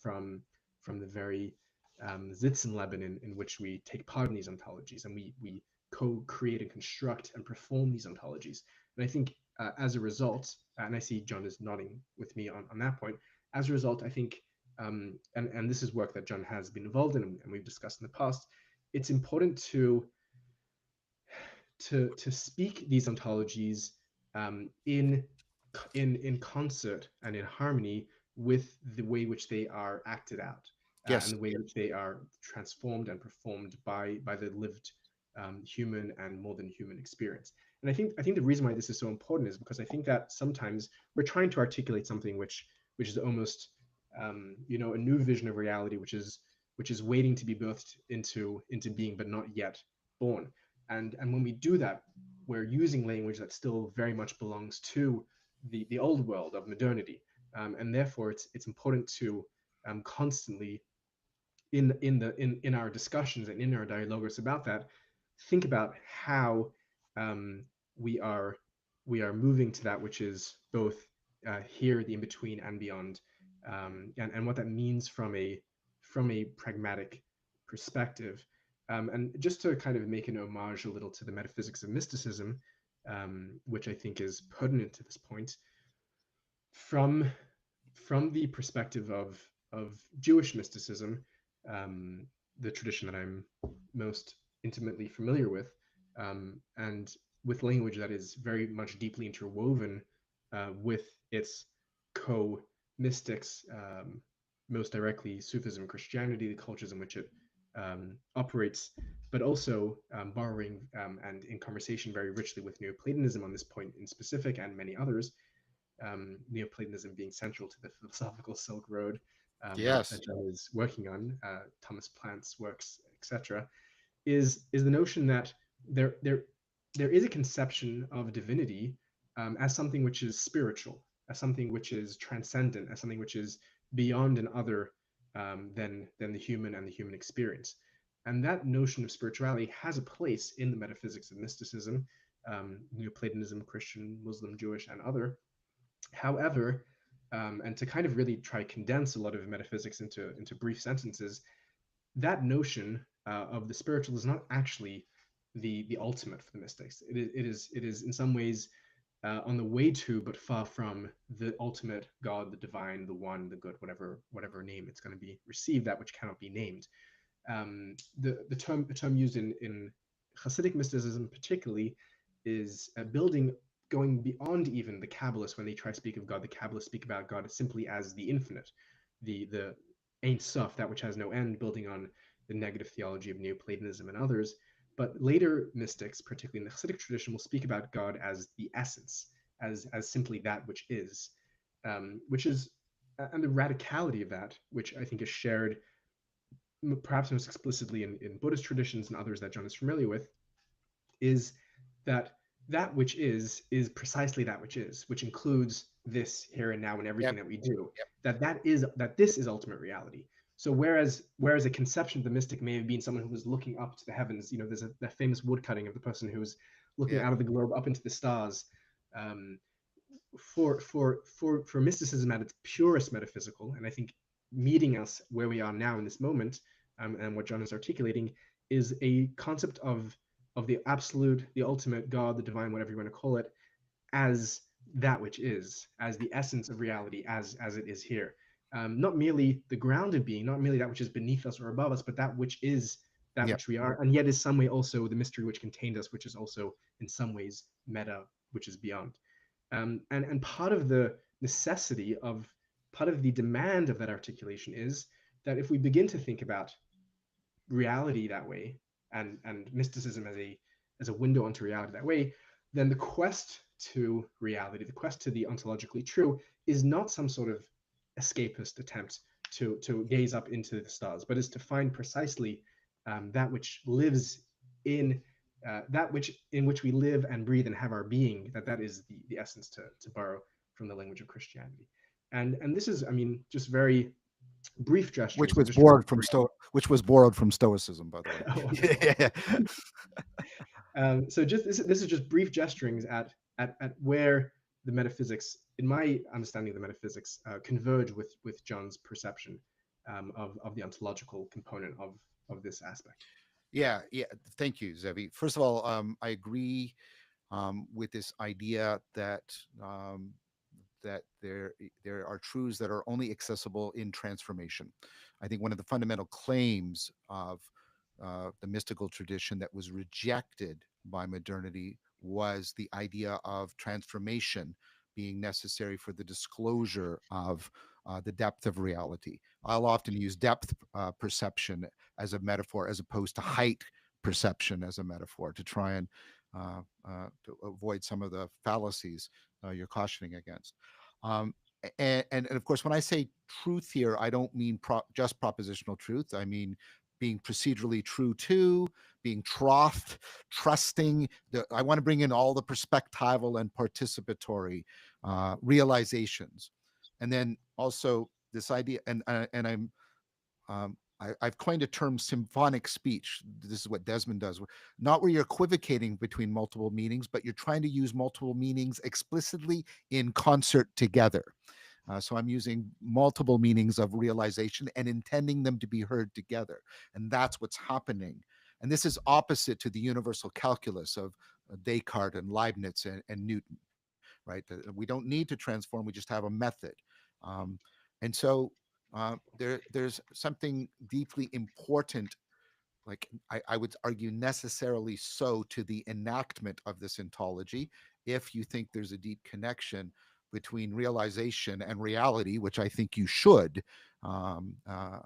from the very Sitzenleben in which we take part in these ontologies, and we co-create and construct and perform these ontologies. And I think as a result, and I see John is nodding with me on that point, as a result, I think, and this is work that John has been involved in and we've discussed in the past, it's important to speak these ontologies in concert and in harmony with the way which they are acted out, and Yes. the way which they are transformed and performed by the lived human and more than human experience. And I think the reason why this is so important is because I think that sometimes we're trying to articulate something which is almost a new vision of reality, which is waiting to be birthed into being, but not yet born. And when we do that, we're using language that still very much belongs to the old world of modernity, and therefore it's important to constantly in our discussions and in our dialogues about that, think about how um, we are we are moving to that which is both here, the in between, and beyond, and what that means from a pragmatic perspective. And just to kind of make an homage a little to the metaphysics of mysticism, which I think is pertinent to this point, from the perspective of Jewish mysticism, um, the tradition that I'm most intimately familiar with, and with language that is very much deeply interwoven with its co-mystics, most directly Sufism, Christianity, the cultures in which it operates, but also borrowing and in conversation very richly with Neoplatonism on this point in specific, and many others, Neoplatonism being central to the philosophical Silk Road Yes. that John is working on, Thomas Plant's works, etc., is the notion that there there there is a conception of divinity as something which is spiritual, as something which is transcendent, as something which is beyond and other than the human and the human experience. And that notion of spirituality has a place in the metaphysics of mysticism, Neoplatonism, Christian, Muslim, Jewish, and other. However, and to kind of really try to condense a lot of metaphysics into brief sentences, that notion of the spiritual is not actually the ultimate for the mystics. It is in some ways on the way to, but far from the ultimate God, the divine, the one, the good, whatever name it's going to be received, that which cannot be named. The term used in Hasidic mysticism particularly is building, going beyond even the Kabbalists. When they try to speak of God, the Kabbalists speak about God simply as the infinite, the Ein Sof, that which has no end, building on the negative theology of Neoplatonism and others. But later mystics, particularly in the Hasidic tradition, will speak about God as the essence, as simply that which is, and the radicality of that, which I think is shared perhaps most explicitly in Buddhist traditions and others that John is familiar with, is that that which is precisely that which includes this here and now and everything Yep. that we do. Yep. That this is ultimate reality. So whereas a conception of the mystic may have been someone who was looking up to the heavens, there's that famous woodcutting of the person who was looking Yeah. out of the globe up into the stars. Um, for mysticism at its purest metaphysical, and I think meeting us where we are now in this moment, and what John is articulating, is a concept of the absolute, the ultimate God, the divine, whatever you want to call it, as that which is, as the essence of reality, as it is here. Not merely the grounded being, not merely that which is beneath us or above us, but that which is that Yep. which we are, and yet is some way also the mystery which contained us, which is also in some ways meta, which is beyond. And part of the necessity of, part of the demand of that articulation is that if we begin to think about reality that way, and mysticism as a window onto reality that way, then the quest to reality, the quest to the ontologically true, is not some sort of escapist attempt to gaze up into the stars, but is to find precisely that which lives in that which in which we live and breathe and have our being. That is the essence, to borrow from the language of Christianity. And this is, I mean, just very brief which gesturings. I'm was just trying to borrowed from bring up. which was borrowed from Stoicism, by the way. Oh, wonderful. Yeah. So just this is just brief gesturings at where the metaphysics, in my understanding of the metaphysics, converge with John's perception of the ontological component of this aspect. Yeah, yeah. Thank you, Zevi. First of all, I agree with this idea that um, that there are truths that are only accessible in transformation. I think one of the fundamental claims of the mystical tradition that was rejected by modernity was the idea of transformation being necessary for the disclosure of the depth of reality. I'll often use depth perception as a metaphor as opposed to height perception as a metaphor to try and to avoid some of the fallacies you're cautioning against. Um, and of course, when I say truth here, I don't mean just propositional truth. I mean being procedurally true to, being trusting. I want to bring in all the perspectival and participatory realizations, and then also this idea. And I've coined a term symphonic speech. This is what Desmond does. Not where you're equivocating between multiple meanings, but you're trying to use multiple meanings explicitly in concert together. So I'm using multiple meanings of realization and intending them to be heard together. And that's what's happening. And this is opposite to the universal calculus of Descartes and Leibniz and Newton, right? We don't need to transform, we just have a method. Um, and so there's something deeply important, like I would argue necessarily so, to the enactment of this ontology, if you think there's a deep connection between realization and reality, which I think you should. Um, uh,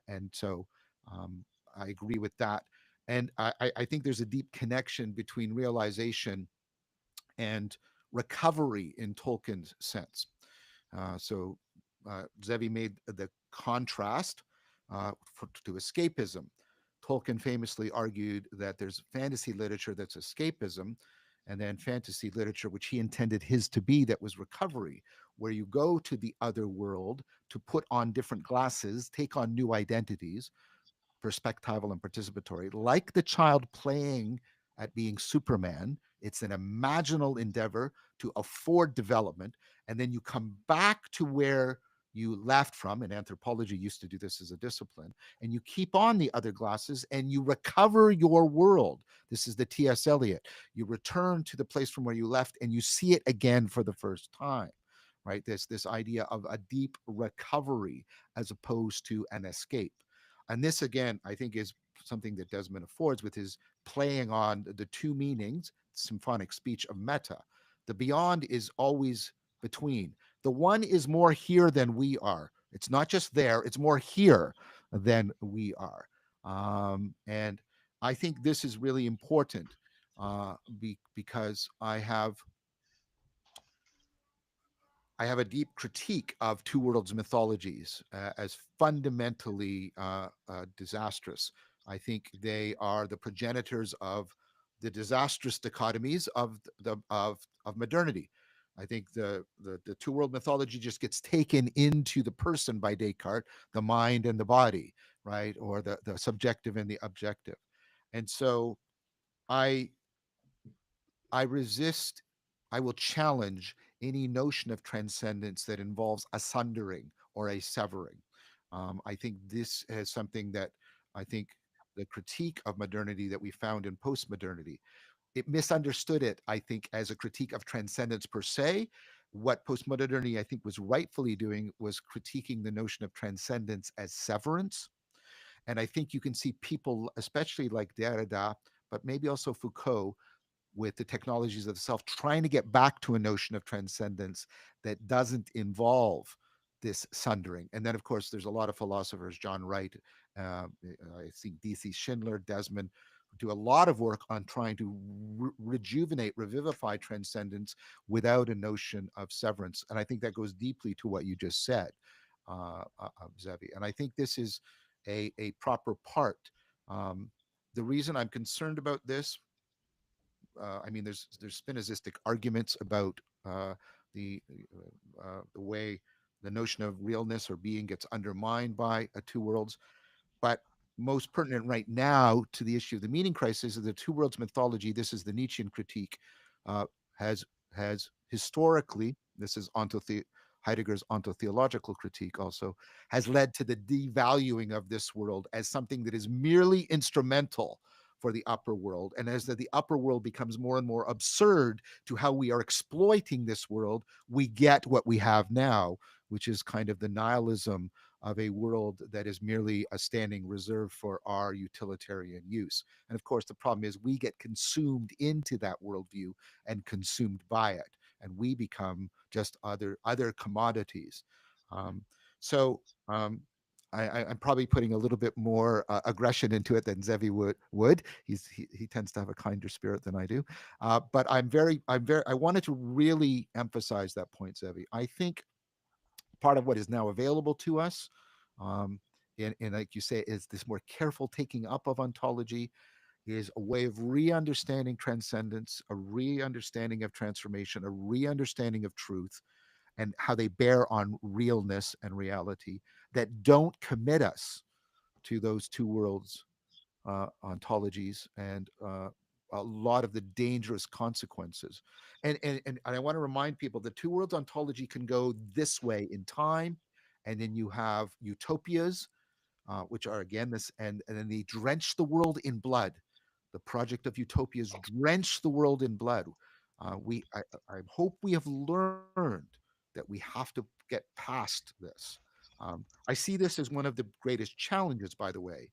and so um, I agree with that. And I think there's a deep connection between realization and recovery in Tolkien's sense. So Zevi made the contrast to escapism. Tolkien famously argued that there's fantasy literature that's escapism, and then fantasy literature, which he intended his to be, that was recovery, where you go to the other world to put on different glasses, take on new identities, perspectival and participatory, like the child playing at being Superman. It's an imaginal endeavor to afford development. And then you come back to where you left from, and anthropology used to do this as a discipline, and you keep on the other glasses and you recover your world. This is the T.S. Eliot. You return to the place from where you left and you see it again for the first time. Right? This idea of a deep recovery as opposed to an escape. And this, again, I think is something that Desmond affords with his playing on the two meanings, symphonic speech of meta. The beyond is always between. The one is more here than we are. It's not just there, it's more here than we are. And I think this is really important because I have a deep critique of Two Worlds mythologies as fundamentally disastrous. I think they are the progenitors of the disastrous dichotomies of modernity. I think the two world mythology just gets taken into the person by Descartes, the mind and the body, right, or the subjective and the objective, and so I I resist, I will challenge any notion of transcendence that involves a sundering or a severing. I think this is something that I think the critique of modernity that we found in postmodernity, it misunderstood it, I think, as a critique of transcendence per se. What postmodernity, I think, was rightfully doing was critiquing the notion of transcendence as severance. And I think you can see people, especially like Derrida, but maybe also Foucault, with the technologies of the self, trying to get back to a notion of transcendence that doesn't involve this sundering. And then, of course, there's a lot of philosophers, John Wright, I think DC Schindler, Desmond, do a lot of work on trying to rejuvenate, revivify transcendence without a notion of severance. And I think that goes deeply to what you just said. of Zevi. And I think this is a proper part. Um, the reason I'm concerned about this, I mean, there's spinozistic arguments about the the way the notion of realness or being gets undermined by two worlds. But most pertinent right now to the issue of the meaning crisis is the two worlds mythology. This is the Nietzschean critique. Uh, has has historically, this is Heidegger's ontotheological critique also, has led to the devaluing of this world as something that is merely instrumental for the upper world. And as the upper world becomes more and more absurd to how we are exploiting this world, we get what we have now, which is kind of the nihilism of a world that is merely a standing reserve for our utilitarian use. And of course, the problem is we get consumed into that worldview and consumed by it, and we become just other commodities. Um, so um, I'm probably putting a little bit more aggression into it than Zevi would. He tends to have a kinder spirit than I do. But I wanted to really emphasize that point, Zevi. I think part of what is now available to us, um, and like you say, is this more careful taking up of ontology, is a way of re-understanding transcendence, a re-understanding of transformation, a re-understanding of truth, and how they bear on realness and reality that don't commit us to those two worlds ontologies and a lot of the dangerous consequences. And I want to remind people the two worlds ontology can go this way in time, and then you have utopias, which are again this, and then they drench the world in blood. The project of utopias drench the world in blood. I hope we have learned that we have to get past this. I see this as one of the greatest challenges, by the way,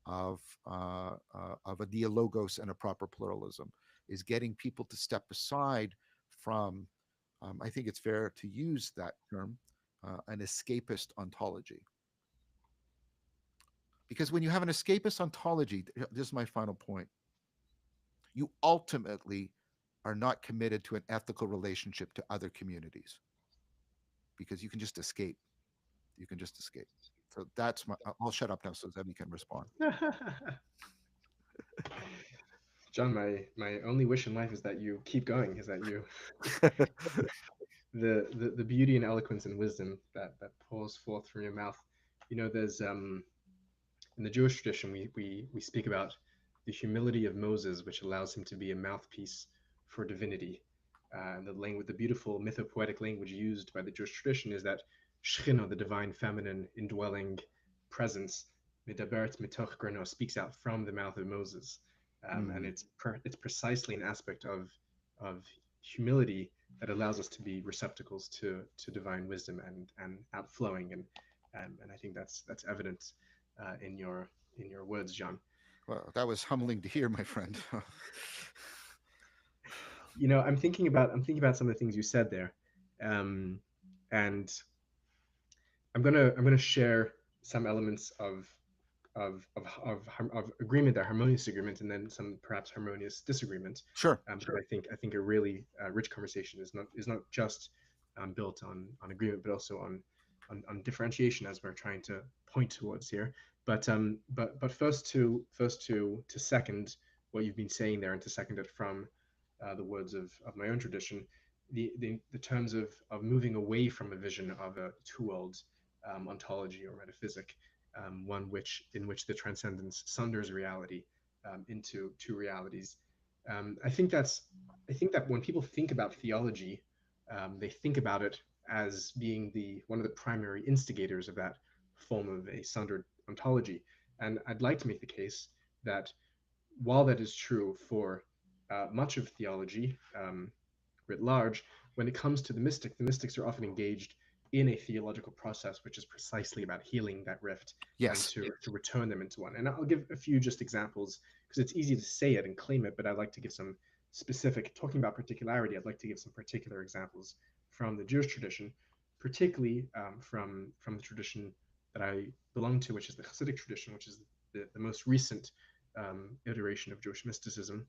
of a dialogos and a proper pluralism, is getting people to step aside from, I think it's fair to use that term, an escapist ontology. Because when you have an escapist ontology, this is my final point, you ultimately are not committed to an ethical relationship to other communities because you can just escape. You can just escape. So that's my. I'll shut up now so Zebby can respond. John, my only wish in life is that you keep going, is that you the beauty and eloquence and wisdom that pours forth from your mouth. You know, there's in the Jewish tradition we speak about the humility of Moses, which allows him to be a mouthpiece for divinity. And the language, the beautiful mythopoetic language used by the Jewish tradition is that Shechina, the divine feminine indwelling presence, medaberet mitoch grano, speaks out from the mouth of Moses, and Mm. it's precisely an aspect of humility that allows us to be receptacles to divine wisdom and outflowing, and I think that's evident in your words, John. Well, that was humbling to hear, my friend. You know, I'm thinking about some of the things you said there, um, and I'm gonna share some elements of agreement there, harmonious agreement, and then some perhaps harmonious disagreement. Sure. But I think a really rich conversation is not just built on agreement, but also on differentiation, as we're trying to point towards here. But first to second what you've been saying there, and to second it from the words of my own tradition, the terms of moving away from a vision of a two worlds ontology or metaphysic, one which in which the transcendence sunders reality into two realities. I think that when people think about theology, they think about it as being the one of the primary instigators of that form of a sundered ontology. And I'd like to make the case that while that is true for much of theology, writ large, when it comes to the mystics are often engaged in a theological process which is precisely about healing that rift and Yes. to return them into one. And I'll give a few just examples because it's easy to say it and claim it, but I'd like to give some specific, talking about particularity, I'd like to give some particular examples from the Jewish tradition, particularly from the tradition that I belong to, which is the Hasidic tradition, which is the most recent iteration of Jewish mysticism,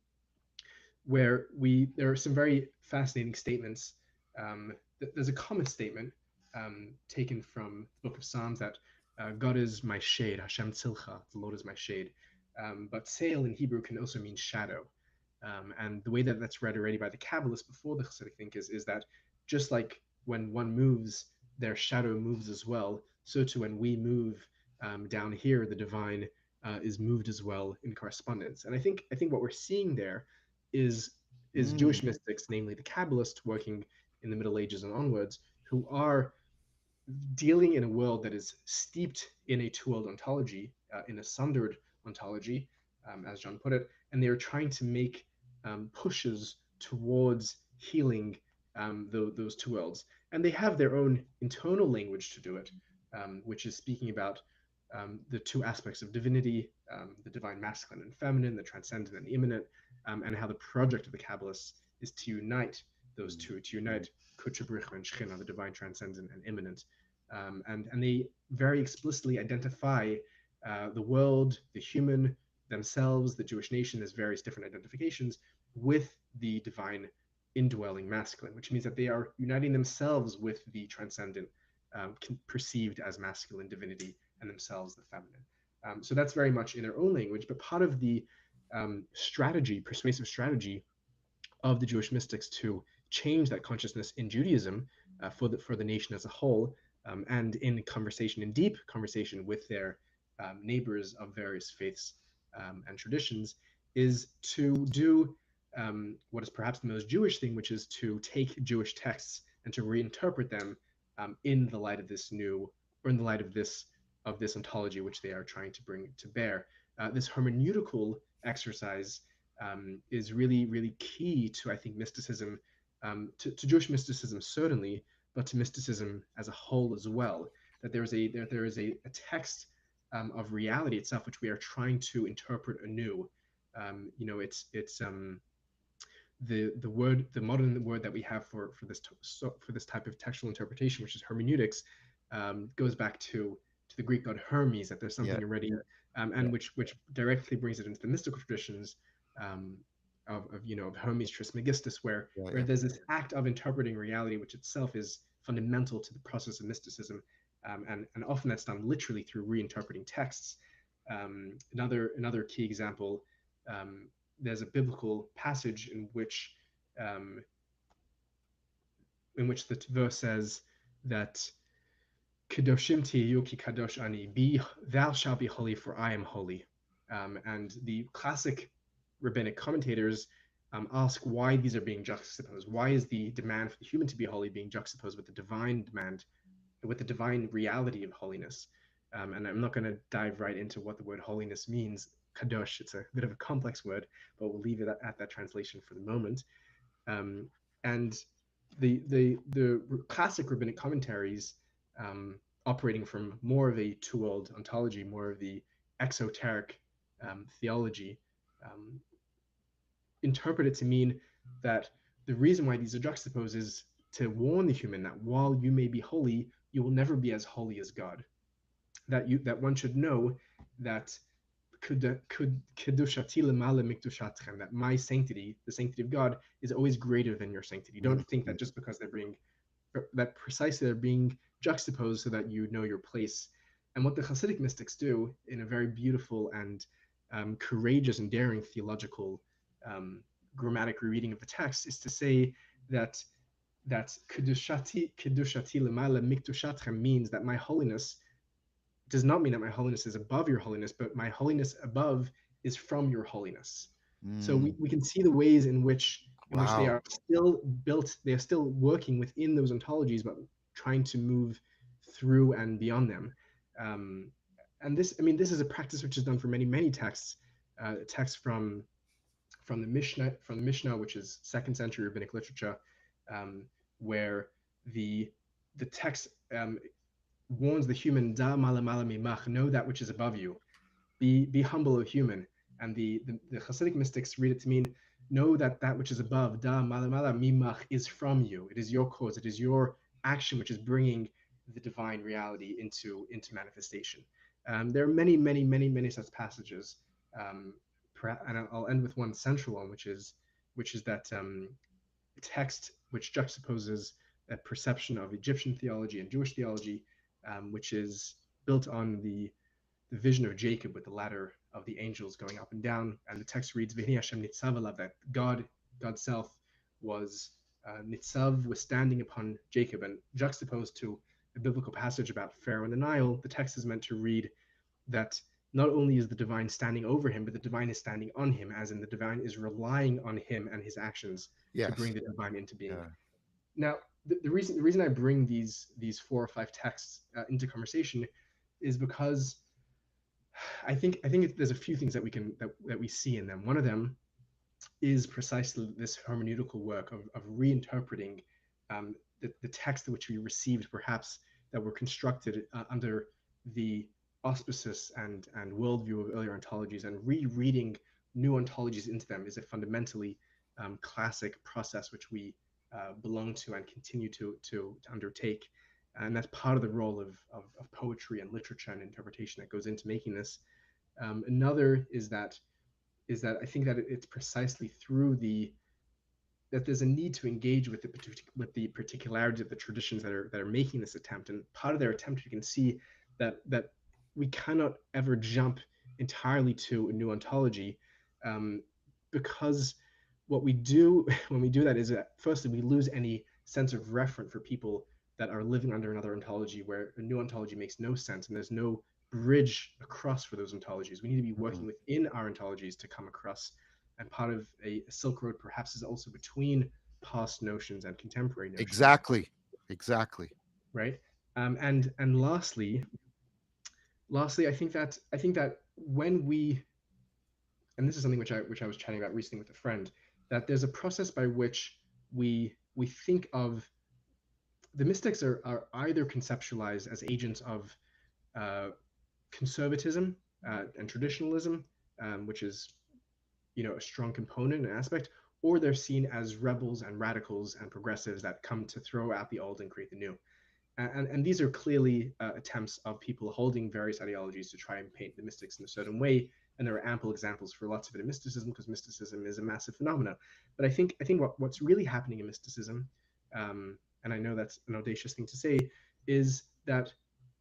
where we there are some very fascinating statements. There's a common statement taken from the Book of Psalms that God is my shade, Hashem Tzilcha, the Lord is my shade. But sail in Hebrew can also mean shadow. And the way that that's read already by the Kabbalists before the Hasidic think is that just like when one moves, their shadow moves as well, so too when we move down here, the divine is moved as well in correspondence. And I think what we're seeing there is is Mm. Jewish mystics, namely the Kabbalists, working in the Middle Ages and onwards, who are dealing in a world that is steeped in a two-world ontology, in a sundered ontology, as John put it, and they are trying to make pushes towards healing those two worlds. And they have their own internal language to do it, which is speaking about the two aspects of divinity, the divine masculine and feminine, the transcendent and immanent, and how the project of the Kabbalists is to unite those two, to unite Kutchabricha and Shechina, the divine transcendent and immanent, and they very explicitly identify the world, the human, themselves, the Jewish nation as various different identifications with the divine indwelling masculine, which means that they are uniting themselves with the transcendent, perceived as masculine divinity, and themselves the feminine. So that's very much in their own language, but part of the strategy, persuasive strategy of the Jewish mystics to change that consciousness in Judaism for the nation as a whole, and in conversation, in deep conversation with their neighbors of various faiths and traditions, is to do what is perhaps the most Jewish thing, which is to take Jewish texts and to reinterpret them in the light of this new, or in the light of this ontology which they are trying to bring to bear. This hermeneutical exercise is really, really key to, I think, mysticism, to Jewish mysticism certainly, but to mysticism as a whole as well. That there is a text of reality itself which we are trying to interpret anew. It's the word, the modern word that we have for this type of textual interpretation, which is hermeneutics, goes back to the Greek god Hermes. That there's Yeah. something already, and which directly brings it into the mystical traditions, um, of Hermes Trismegistus, Yeah. where Yeah. there's this act of interpreting reality, which itself is fundamental to the process of mysticism, and often that's done literally through reinterpreting texts. Another key example, there's a biblical passage um, in which the verse says that Kadoshim tihiyu ki kadosh ani, be thou shalt be holy, for I am holy. And the classic rabbinic commentators ask why these are being juxtaposed. Why is the demand for the human to be holy being juxtaposed with the divine demand, with the divine reality of holiness? And I'm not going to dive right into what the word holiness means. Kadosh, it's a bit of a complex word, but we'll leave it at that translation for the moment. Um, and the classic rabbinic commentaries, operating from more of a two-world ontology, more of the exoteric theology, um, interpret it to mean that the reason why these are juxtaposed is to warn the human that while you may be holy, you will never be as holy as God. That one should know that that my sanctity, the sanctity of God, is always greater than your sanctity. Don't think that just because that precisely they're being juxtaposed so that you know your place. And what the Hasidic mystics do in a very beautiful and courageous and daring theological um, grammatic rereading of the text is to say that kedushati lemala mikdushatchem means that my holiness does not mean that my holiness is above your holiness, but my holiness above is from your holiness. So Mm. we can see the ways in which they Wow. are still built, they are still working within those ontologies, but trying to move through and beyond them. Um, and this, I mean, this is a practice which is done for many, many texts. Texts from the Mishnah, which is second century rabbinic literature, um, where the the text warns the human, da malamala mimach, know that which is above you. Be humble, O human. And the Hasidic mystics read it to mean, know that that which is above, da malamala mimach, is from you. It is your cause. It is your action which is bringing the divine reality into manifestation. There are many, many, many, many such passages. Um, and I'll end with one central one, which is that text which juxtaposes a perception of Egyptian theology and Jewish theology, which is built on the vision of Jacob with the ladder of the angels going up and down. And the text reads, "V'hini Hashem nitzav alav," that God Self, was nitzav, was standing upon Jacob, and juxtaposed to a biblical passage about Pharaoh in the Nile. The text is meant to read that not only is the divine standing over him, but the divine is standing on him, as in the divine is relying on him and his actions to bring Yes. the divine into being. Yeah. Now, the reason I bring these four or five texts into conversation is because I think there's a few things that we see in them. One of them is precisely this hermeneutical work of reinterpreting the text which we received, perhaps that were constructed under the auspices and worldview of earlier ontologies, and rereading new ontologies into them is a fundamentally classic process which we belong to and continue to undertake. And that's part of the role of poetry and literature and interpretation that goes into making this. Another is that I think that it's precisely through that there's a need to engage with the particularities of the traditions that are making this attempt. And part of their attempt, you can see that we cannot ever jump entirely to a new ontology, um, because what we do when we do that is that firstly we lose any sense of referent for people that are living under another ontology, where a new ontology makes no sense and there's no bridge across for those ontologies. We need to be Mhm. working within our ontologies to come across, and part of a Silk Road perhaps is also between past notions and contemporary notions, Exactly. Exactly. right? And lastly, I think that when we, and this is something which I was chatting about recently with a friend, that there's a process by which we think of the mystics are either conceptualized as agents of uh, conservatism and traditionalism, which is a strong component and aspect, or they're seen as rebels and radicals and progressives that come to throw out the old and create the new. And these are clearly attempts of people holding various ideologies to try and paint the mystics in a certain way. And there are ample examples for lots of it in mysticism, because mysticism is a massive phenomenon. But I think what's really happening in mysticism, and I know that's an audacious thing to say, is that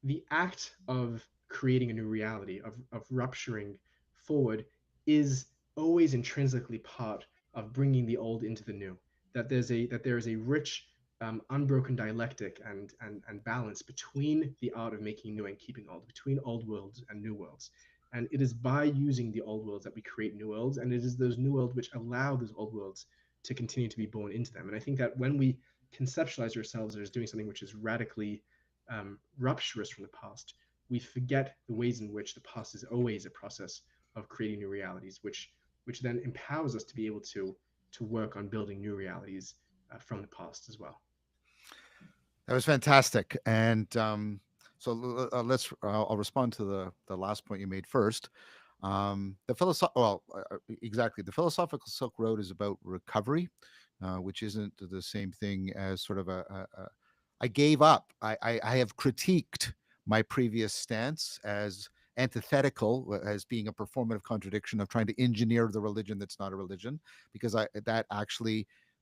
the act of creating a new reality, of rupturing forward, is always intrinsically part of bringing the old into the new. That there is a rich unbroken dialectic and balance between the art of making new and keeping old, between old worlds and new worlds. And it is by using the old worlds that we create new worlds, and it is those new worlds which allow those old worlds to continue to be born into them. And I think that when we conceptualize ourselves as doing something which is radically rupturous from the past, we forget the ways in which the past is always a process of creating new realities, which then empowers us to be able to work on building new realities from the past as well. That was fantastic. And let's. I'll respond to the last point you made first. The exactly. The philosophical Silk Road is about recovery, which isn't the same thing as sort of I gave up. I have critiqued my previous stance as antithetical, as being a performative contradiction of trying to engineer the religion that's not a religion, because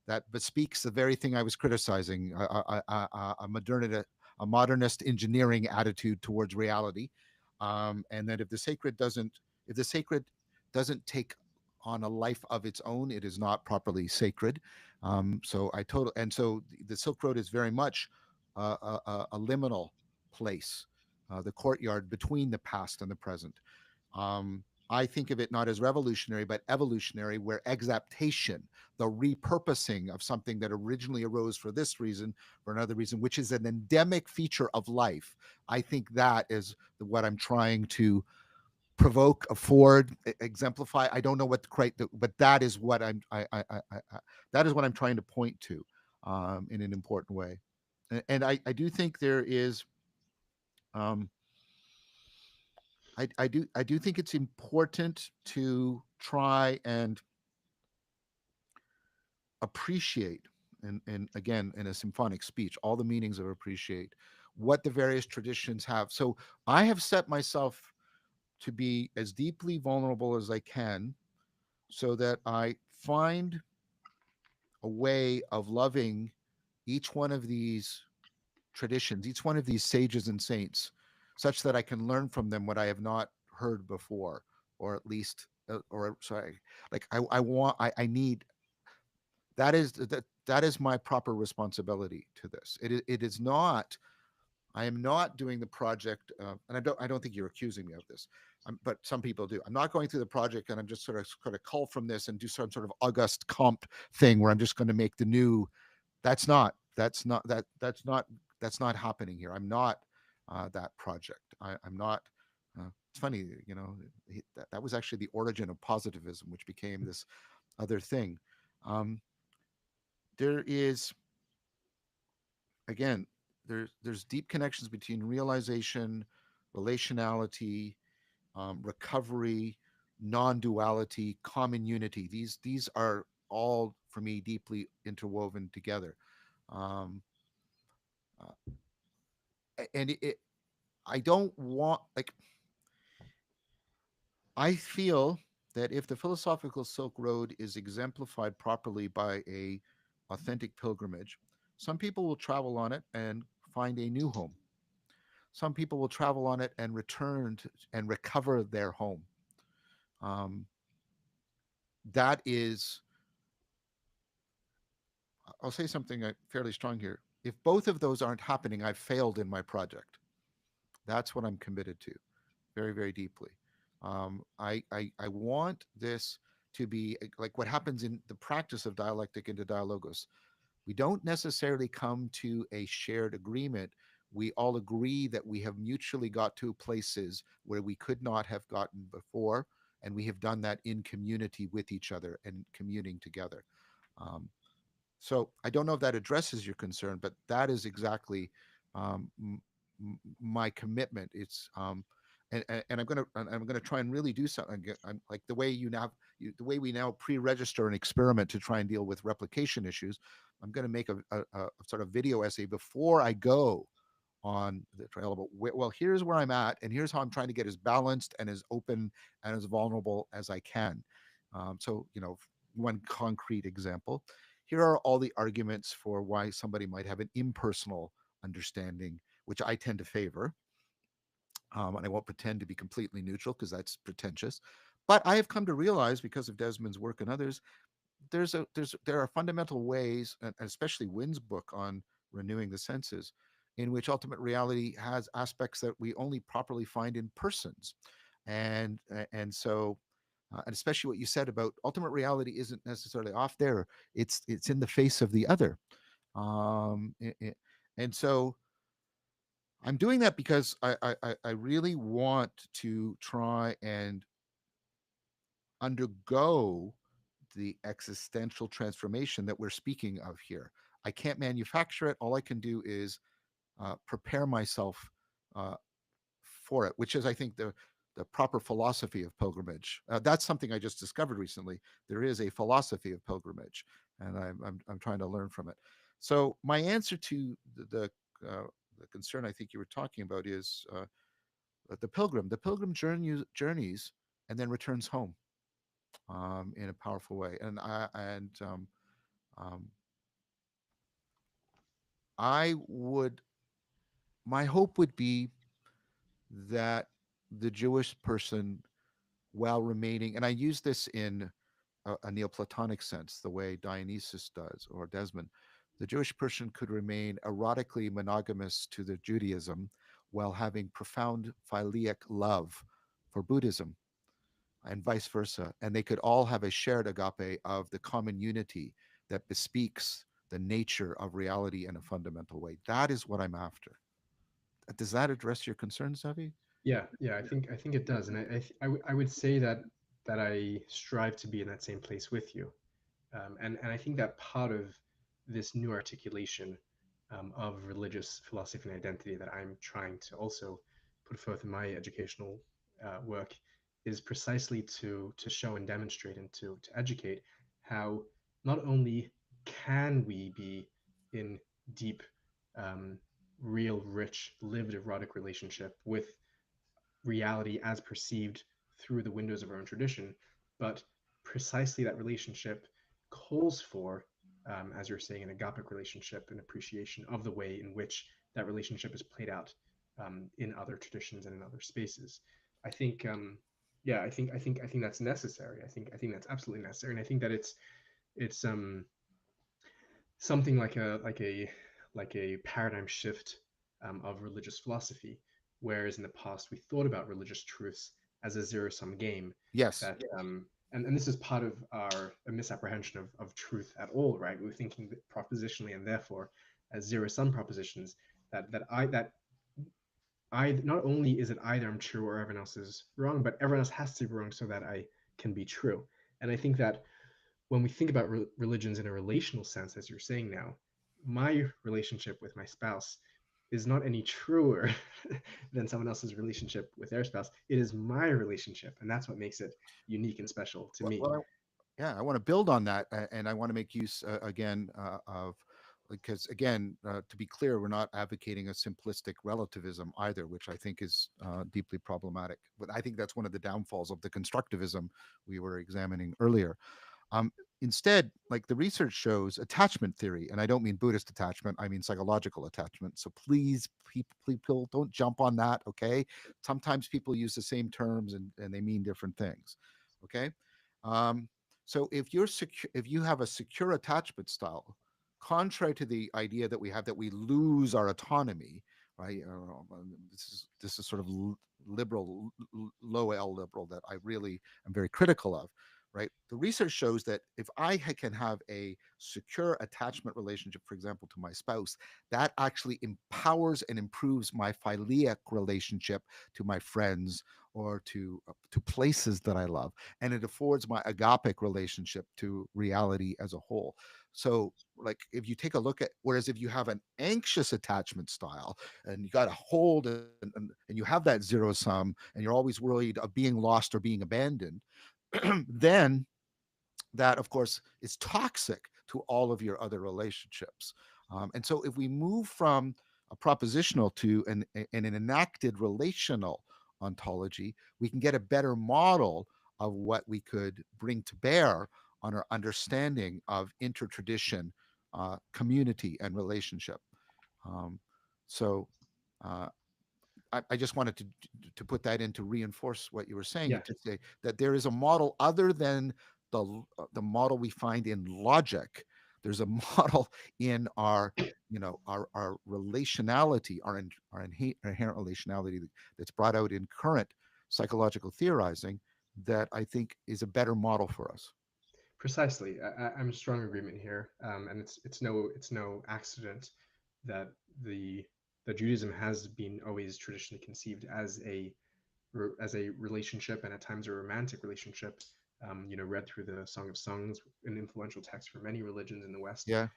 that bespeaks the very thing I was criticizing, a modernist engineering attitude towards reality, and that if the sacred doesn't take on a life of its own, it is not properly sacred. So the Silk Road is very much a liminal place, the courtyard between the past and the present. I think of it not as revolutionary, but evolutionary, where exaptation, the repurposing of something that originally arose for this reason, for another reason, which is an endemic feature of life. I think that is what I'm trying to provoke, afford, exemplify. I don't know what to create, but that is what that is what I'm trying to point to, in an important way. And I do think there is, um, I do think it's important to try and appreciate, and again in a symphonic speech, all the meanings of appreciate, what the various traditions have. So I have set myself to be as deeply vulnerable as I can, so that I find a way of loving each one of these traditions, each one of these sages and saints, such that I can learn from them what I have not heard before, or at least, or sorry, like I need that is my proper responsibility to this. It is not. I am not doing the project, and I don't think you're accusing me of this, but some people do. I'm not going through the project, and I'm just sort of cull from this and do some sort of August Comte thing where I'm just going to make the new. That's not happening here. I'm not that project. I'm not. It's funny, that was actually the origin of positivism, which became this other thing. Um, there is again there's deep connections between realization, relationality, recovery, non-duality, common unity. These are all for me deeply interwoven together. um, uh, and I don't want, like, I feel that if the philosophical Silk Road is exemplified properly by a authentic pilgrimage, some people will travel on it and find a new home. Some people will travel on it and return and recover their home. Um, that is, I'll say something fairly strong here. If both of those aren't happening, I've failed in my project. That's what I'm committed to, very, very deeply. I want this to be like what happens in the practice of dialectic into dialogos. We don't necessarily come to a shared agreement. We all agree that we have mutually got to places where we could not have gotten before, and we have done that in community with each other and communing together. Um, so I don't know if that addresses your concern, but that is exactly my commitment. And I'm gonna try and really do something. I'm like the way the way we now pre-register an experiment to try and deal with replication issues. I'm going to make a sort of video essay before I go on the trail about well, here's where I'm at, and here's how I'm trying to get as balanced and as open and as vulnerable as I can. So, one concrete example: here are all the arguments for why somebody might have an impersonal understanding, which I tend to favor. And I won't pretend to be completely neutral because that's pretentious. But I have come to realize, because of Desmond's work and others, there are fundamental ways, and especially Wynn's book on renewing the senses, in which ultimate reality has aspects that we only properly find in persons, and so. And especially what you said about ultimate reality isn't necessarily off there; it's in the face of the other, and so I'm doing that because I really want to try and undergo the existential transformation that we're speaking of here. I can't manufacture it. All I can do is prepare myself uh, for it, which is, I think, the proper philosophy of pilgrimage. That's something I just discovered recently. There is a philosophy of pilgrimage, and I'm trying to learn from it. So my answer to the concern I think you were talking about is the pilgrim. The pilgrim journeys and then returns home in a powerful way. Um, I would my hope would be that the Jewish person, while remaining, and I use this in a Neoplatonic sense, the way Dionysus does or Desmond, the Jewish person could remain erotically monogamous to the Judaism while having profound philiac love for Buddhism, and vice versa. And they could all have a shared agape of the common unity that bespeaks the nature of reality in a fundamental way. That is what I'm after. Does that address your concerns, Zevi? Yeah, I think it does, and I would say that I strive to be in that same place with you. And I think that part of this new articulation of religious philosophy and identity that I'm trying to also put forth in my educational work is precisely to show and demonstrate and to educate how not only can we be in deep, um, real, rich, lived erotic relationship with reality as perceived through the windows of our own tradition, but precisely that relationship calls for as you're saying, an agapic relationship, an appreciation of the way in which that relationship is played out in other traditions and in other spaces. I think, yeah, I think that's necessary. I think that's absolutely necessary, and I think that it's something like a paradigm shift of religious philosophy, whereas in the past we thought about religious truths as a zero sum game. Yes. That and this is part of our a misapprehension of truth at all, right? We're thinking that propositionally and therefore as zero sum propositions that I not only is it either I'm true or everyone else is wrong, but everyone else has to be wrong so that I can be true. And I think that when we think about religions in a relational sense, as you're saying now, my relationship with my spouse is not any truer than someone else's relationship with their spouse. It is my relationship, and that's what makes it unique and special to Well, me. well, yeah, I want to build on that, and I want to make use again of, because again, to be clear, we're not advocating a simplistic relativism either, which I think is deeply problematic. But I think that's one of the downfalls of the constructivism we were examining earlier. Um, Instead, like the research shows, attachment theory, and I don't mean Buddhist attachment, I mean psychological attachment. So please, people don't jump on that, okay? Sometimes people use the same terms and they mean different things, okay? Um, so if you're secure, if you have a secure attachment style, contrary to the idea that we have that we lose our autonomy, right? This is sort of liberal, low L liberal that I really am very critical of, right? The research shows that if I can have a secure attachment relationship, for example, to my spouse, that actually empowers and improves my philiac relationship to my friends or to places that I love, and it affords my agapic relationship to reality as a whole. So, like, if you take a look at, whereas if you have an anxious attachment style and you got to hold and you have that zero sum and you're always worried of being lost or being abandoned, then that, of course, is toxic to all of your other relationships. And so, if we move from a propositional to an enacted relational ontology, we can get a better model of what we could bring to bear on our understanding of intertradition, community, and relationship. Um, so, uh, I just wanted to put that in to reinforce what you were saying, Yeah, and to say that there is a model other than the model we find in logic. There's a model in our, our relationality, our inherent relationality that's brought out in current psychological theorizing, that I think is a better model for us. precisely. I'm in strong agreement here, and it's no accident that the that Judaism has been always traditionally conceived as a relationship and at times a romantic relationship. Read through the Song of Songs, an influential text for many religions in the West, Yeah,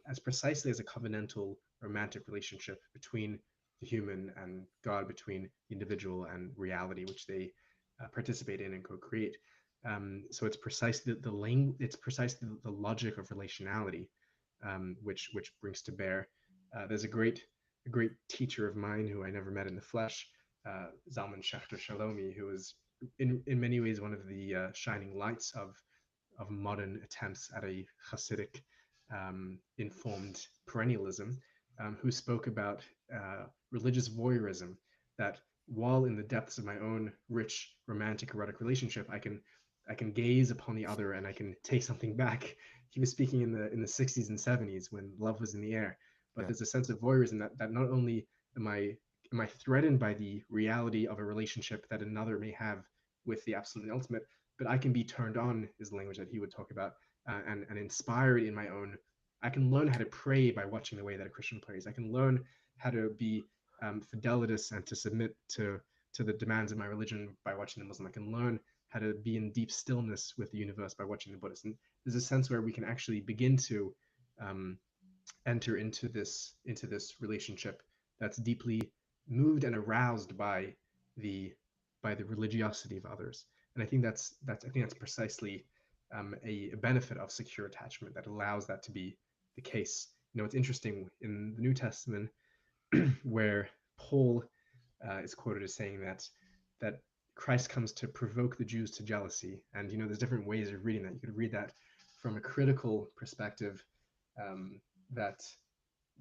as precisely as a covenantal romantic relationship between the human and God, between the individual and reality, which they participate in and co-create. So it's precisely it's precisely the logic of relationality, which brings to bear. There's a great teacher of mine who I never met in the flesh, Zalman Schachter Shalomi, who is in many ways one of the shining lights of modern attempts at a Hasidic informed perennialism, who spoke about religious voyeurism. That while in the depths of my own rich romantic erotic relationship, I can gaze upon the other and I can take something back. He was speaking in the 60s and 70s when love was in the air, but yeah, there's a sense of voyeurism that not only am I threatened by the reality of a relationship that another may have with the absolute and ultimate, but I can be turned on, is the language that he would talk about, and inspired in my own. I can learn how to pray by watching the way that a Christian prays. I can learn how to be fidelitous and to submit to the demands of my religion by watching the Muslim. I can learn how to be in deep stillness with the universe by watching the Buddhist. And there's a sense where we can actually begin to um, enter into this relationship that's deeply moved and aroused the the religiosity of others. And I think that's precisely a benefit of secure attachment that allows that to be the case. It's interesting in the New Testament where Paul is quoted as saying that Christ comes to provoke the Jews to jealousy. And there's different ways of reading that. You could read that from a critical perspective, um, that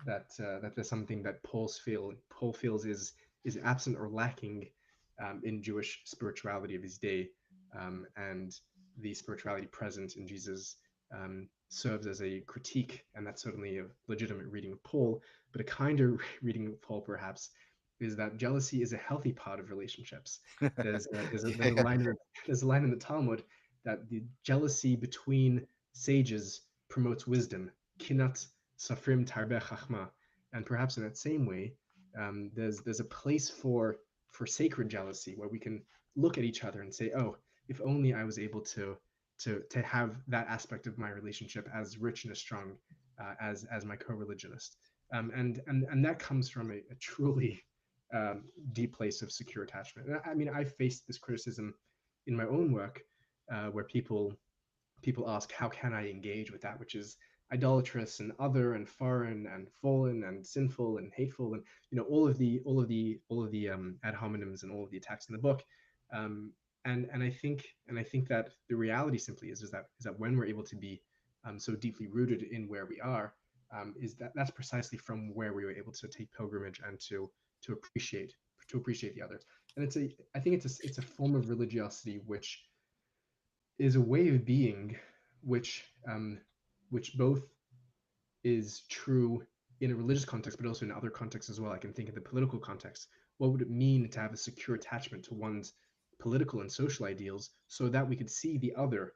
that there's something that Paul feels is absent or lacking in Jewish spirituality of his day, and the spirituality present in Jesus serves as a critique, and that's certainly a legitimate reading of Paul. But a kinder reading of Paul, perhaps, is that jealousy is a healthy part of relationships. There's a Yeah. line in there's a line in the Talmud that the jealousy between sages promotes wisdom. Kinat Safrim Tarbe Chachma. And perhaps in that same way, there's a place for sacred jealousy where we can look at each other and say, oh, if only I was able to have that aspect of my relationship as rich and as strong as my co-religionist. And that comes from a truly deep place of secure attachment. And I mean, I faced this criticism in my own work, where people ask, how can I engage with that which is idolatrous and other and foreign and fallen and sinful and hateful, and all of the ad hominems and all of the attacks in the book. um, and I think that the reality simply is that when we're able to be so deeply rooted in where we are, is that's precisely from where we were able to take pilgrimage and to appreciate the other. And I think it's a form of religiosity which is a way of being which both is true in a religious context, but also in other contexts as well. I can think in the political context. What would it mean to have a secure attachment to one's political and social ideals, so that we could see the other,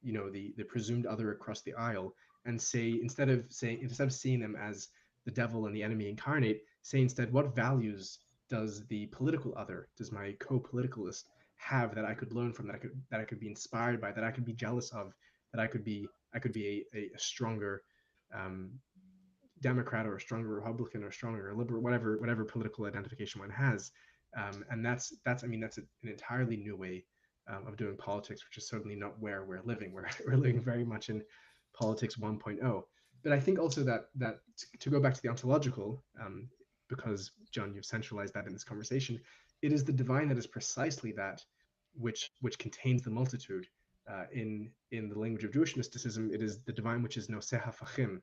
the presumed other across the aisle, and say, instead of seeing them as the devil and the enemy incarnate, say instead, what values does the political other, does my co-politicalist have that I could learn from, that I could be inspired by, that I could be jealous of, that I could be a stronger um, Democrat or a stronger Republican or stronger liberal, whatever political identification one has. And that's I mean that's an entirely new way of doing politics, which is certainly not where we're living. We're living very much in politics 1.0. But I think also that to go back to the ontological, because John, you've centralized that in this conversation, it is the divine that is precisely that which contains the multitude. In the language of Jewish mysticism, it is the divine which is noseha fachim,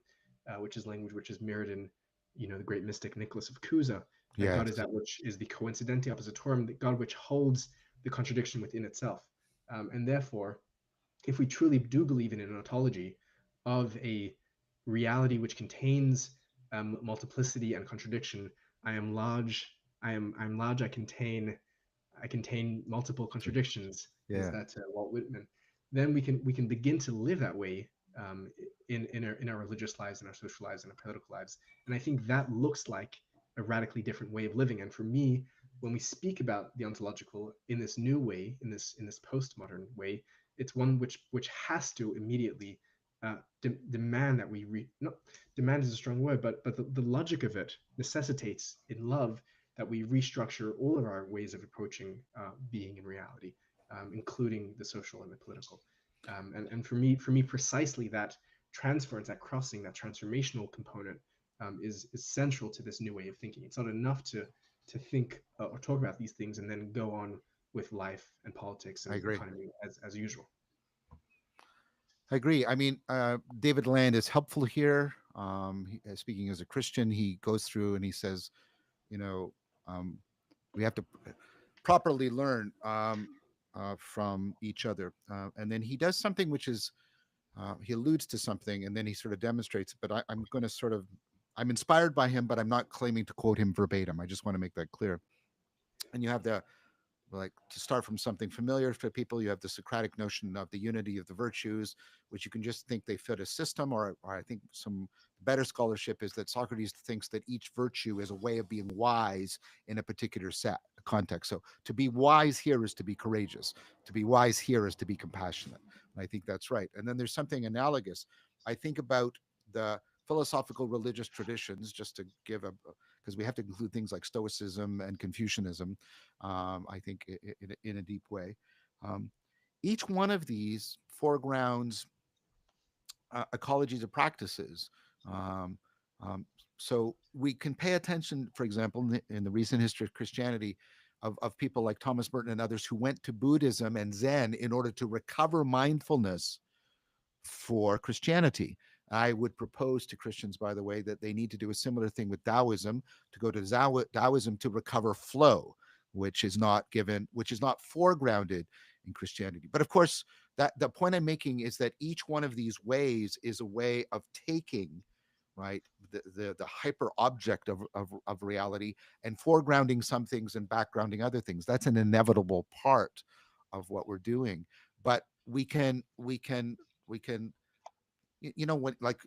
which is language which is mirrored in, the great mystic Nicholas of Cusa, that God is Yes, that which is the coincidente oppositorum, the God which holds the contradiction within itself. And therefore, if we truly do believe in an ontology of a reality which contains multiplicity and contradiction, I am large, I'm large, I contain multiple contradictions, is yeah, that Walt Whitman. Then we can begin to live that way, in our religious lives, in our social lives, in our political lives. And I think that looks like a radically different way of living. And for me, when we speak about the ontological in this new way, in this postmodern way, it's one which has to immediately demand that not demand is a strong word, but the logic of it necessitates in love that we restructure all of our ways of approaching being in reality, including the social and the political. And for me, precisely that transference, that crossing, that transformational component is central to this new way of thinking. It's not enough to think or talk about these things and then go on with life and politics I and agree. economy as usual. I agree. I mean, David Land is helpful here. Speaking as a Christian, he goes through and he says, you know, um, we have to properly learn from each other. And then he does something which is, he alludes to something and then he sort of demonstrates it. But I'm going to sort of, I'm inspired by him, but I'm not claiming to quote him verbatim. I just want to make that clear. And you have the, like, to start from something familiar for people, you have the Socratic notion of the unity of the virtues, which you can just think they fit a system, or I think some better scholarship is that Socrates thinks that each virtue is a way of being wise in a particular set context. So to be wise here is to be courageous. To be wise here is to be compassionate. And I think that's right. And then there's something analogous. I think about the philosophical religious traditions, just to give a, because we have to include things like Stoicism and Confucianism, I think, in a deep way. Um, each one of these foregrounds ecologies of practices. Um, um, so we can pay attention, for example, in the recent history of Christianity, of people like Thomas Merton and others who went to Buddhism and Zen in order to recover mindfulness for Christianity. I would propose to Christians, by the way, that they need to do a similar thing with Taoism, to go to Taoism to recover flow, which is not foregrounded in Christianity. But of course, that the point I'm making is that each one of these ways is a way of taking, right, the hyper object of reality and foregrounding some things and backgrounding other things. That's an inevitable part of what we're doing. But we can you know what, like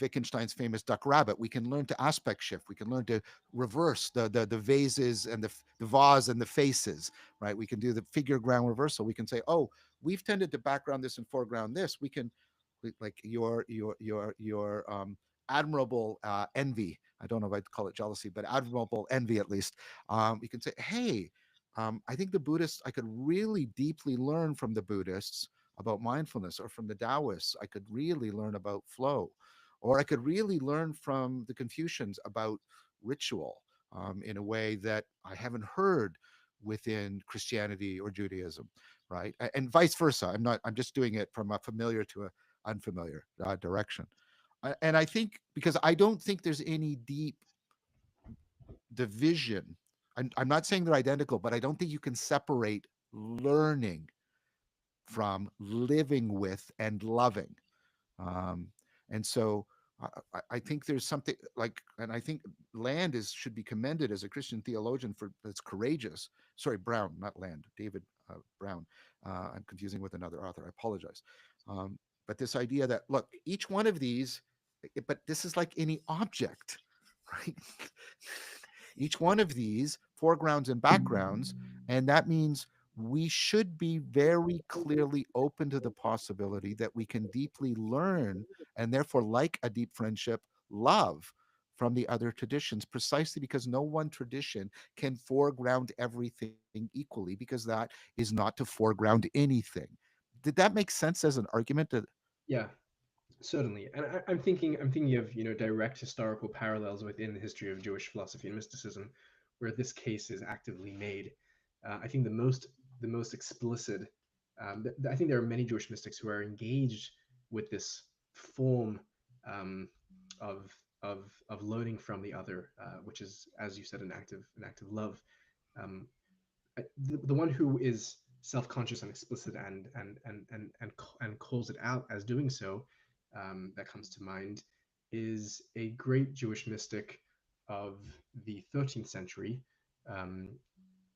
Wittgenstein's famous duck rabbit, we can learn to aspect shift, we can learn to reverse the vases and the vase and the faces, right? We can do the figure ground reversal. We can say, oh, we've tended to background this and foreground this. We can, like your admirable envy, I don't know if I'd call it jealousy, but admirable envy at least. You can say, hey, I think the Buddhists, I could really deeply learn from the Buddhists about mindfulness, or from the Taoists, I could really learn about flow, or I could really learn from the Confucians about ritual, in a way that I haven't heard within Christianity or Judaism, right? And vice versa. I'm just doing it from a familiar to a unfamiliar direction. And I think, because I don't think there's any deep division. I'm not saying they're identical, but I don't think you can separate learning from living with and loving. Um, and so I think there's something like, and I think Land is should be commended as a Christian theologian for that's courageous. Sorry, Brown, not Land, David Brown. I'm confusing with another author. I apologize. But this idea that, look, each one of these, but this is like any object, right? Each one of these foregrounds and backgrounds, and that means we should be very clearly open to the possibility that we can deeply learn, and therefore, like a deep friendship, love from the other traditions, precisely because no one tradition can foreground everything equally, because that is not to foreground anything. Did that make sense as an argument? Yeah, certainly. And I'm thinking of, you know, direct historical parallels within the history of Jewish philosophy and mysticism, where this case is actively made. I think the most explicit. I think there are many Jewish mystics who are engaged with this form um, of of learning from the other, which is, as you said, an active love. Um, the one who is self-conscious and explicit and calls it out as doing so, that comes to mind, is a great Jewish mystic of the 13th century. Um,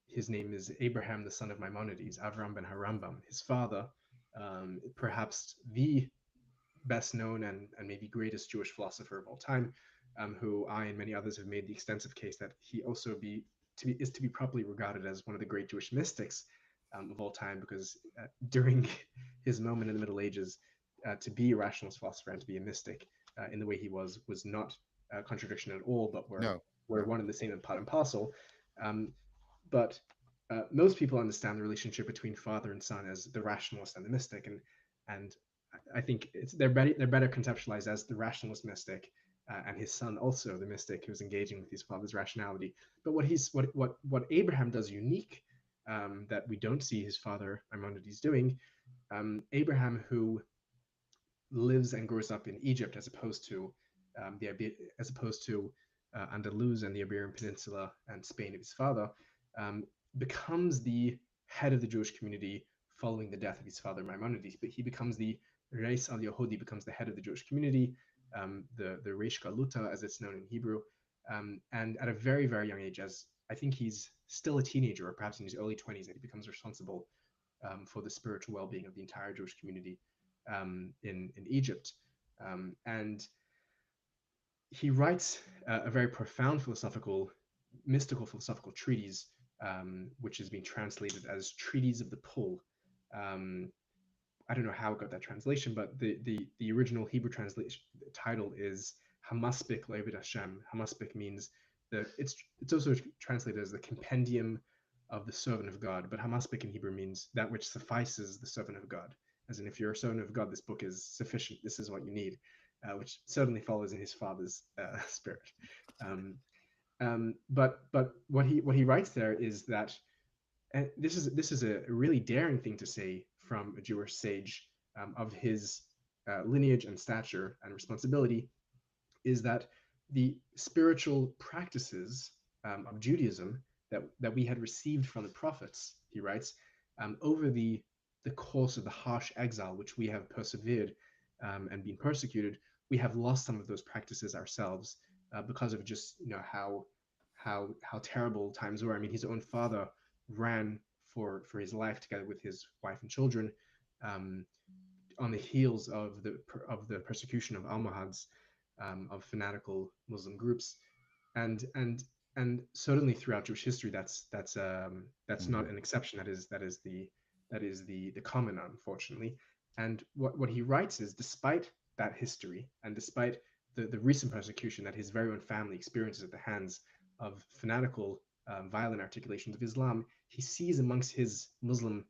his name is Abraham, the son of Maimonides, Avram ben Harambam. His father, perhaps the best known and maybe greatest Jewish philosopher of all time, who I and many others have made the extensive case that he also is to be properly regarded as one of the great Jewish mystics of all time, because during his moment in the Middle Ages, to be a rationalist philosopher and to be a mystic in the way he was not a contradiction at all, but No, were no. one and the same and part and parcel. Um, but most people understand the relationship between father and son as the rationalist and the mystic, and I think they're better conceptualized as the rationalist mystic, and his son also the mystic who's engaging with his father's rationality. But what Abraham does unique, that we don't see his father Maimonides doing. Abraham, who lives and grows up in Egypt as opposed to as opposed to Andalus and the Iberian Peninsula and Spain of his father, um, becomes the head of the Jewish community following the death of his father Maimonides. But he becomes the Reis al Yahudi, becomes the head of the Jewish community, the Reish Galuta as it's known in Hebrew, and at a very young age, as I think he's still a teenager or perhaps in his early 20s, that he becomes responsible for the spiritual well-being of the entire Jewish community in Egypt, and he writes a very profound mystical philosophical treatise, which has been translated as Treatise of the Pull. Um, I don't know how it got that translation, but the original Hebrew translation title is Hamaspik Le'Ovid Hashem. Hamaspik means it's also translated as the compendium of the servant of God, but Hamaspik in Hebrew means that which suffices the servant of God. As in, if you're a servant of God, this book is sufficient. This is what you need, which certainly follows in his father's spirit. Um, but what he writes there is that, and this is a really daring thing to say from a Jewish sage of his lineage and stature and responsibility is that the spiritual practices of Judaism that we had received from the prophets, he writes, over the course of the harsh exile which we have persevered and been persecuted, we have lost some of those practices ourselves because of just how terrible times were. I mean, his own father ran for his life together with his wife and children um, on the heels of the persecution of Almohads, of fanatical Muslim groups, and and and certainly throughout Jewish history, that's Hmm. not an exception. That is the common, unfortunately. And what he writes is, despite that history and despite the recent persecution that his very own family experiences at the hands of fanatical, violent articulations of Islam, he sees amongst his Muslim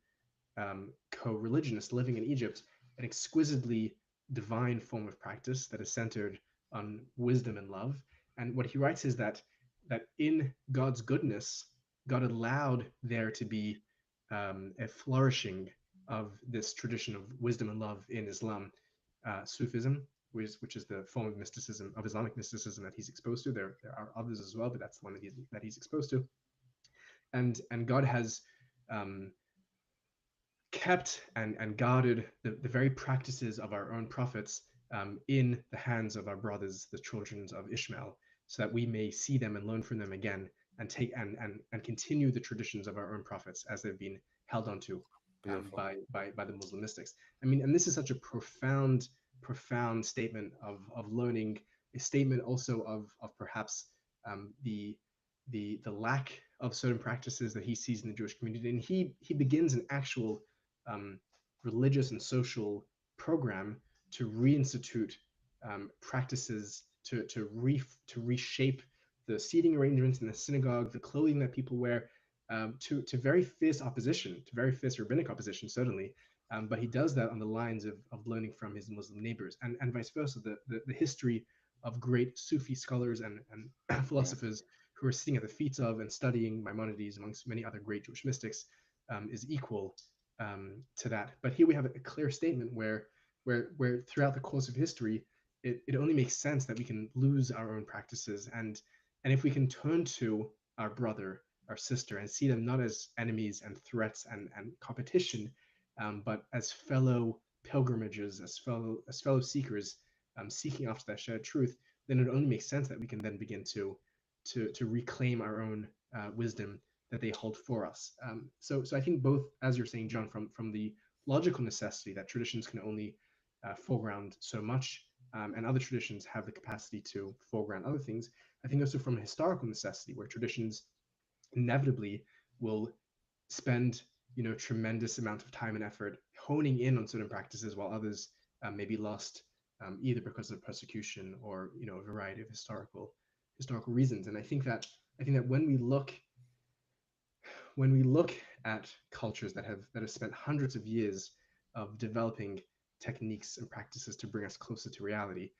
co-religionists living in Egypt an exquisitely divine form of practice that is centered on wisdom and love. And what he writes is that in God's goodness, God allowed there to be a flourishing of this tradition of wisdom and love in Islam, Sufism, which is the form of mysticism, of Islamic mysticism that he's exposed to. There are others as well, but that's the one that he's exposed to. And God has um, kept and guarded the very practices of our own prophets in the hands of our brothers, the children of Ishmael, so that we may see them and learn from them again and take and continue the traditions of our own prophets as they've been held onto Beautiful. by the Muslim mystics. I mean, and this is such a profound statement of learning, a statement also of perhaps the the lack of certain practices that he sees in the Jewish community, and he begins an actual um, religious and social program to reinstitute practices to reshape the seating arrangements in the synagogue, the clothing that people wear, to very fierce opposition, to very fierce rabbinic opposition, certainly. But he does that on the lines of learning from his Muslim neighbors, and vice versa. The history of great Sufi scholars and Yeah. philosophers who are sitting at the feet of and studying Maimonides, amongst many other great Jewish mystics, is equal to that. But here we have a clear statement where throughout the course of history, it only makes sense that we can lose our own practices, and if we can turn to our brother, our sister, and see them not as enemies and threats and competition, but as fellow pilgrimages, as fellow seekers, seeking after that shared truth, then it only makes sense that we can then begin to reclaim our own wisdom that they hold for us. So I think both, as you're saying, John, from the logical necessity that traditions can only foreground so much, and other traditions have the capacity to foreground other things. I think also from a historical necessity, where traditions inevitably will spend tremendous amount of time and effort honing in on certain practices, while others may be lost, either because of persecution or a variety of historical reasons. And I think that when we look at cultures that have spent hundreds of years of developing techniques and practices to bring us closer to reality,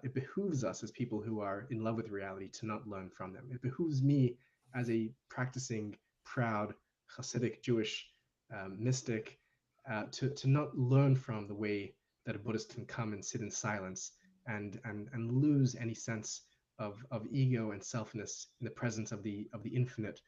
it behooves us as people who are in love with reality to not learn from them. It behooves me as a practicing, proud Hasidic Jewish mystic to not learn from the way that a Buddhist can come and sit in silence and lose any sense of ego and selfness in the presence of the infinite,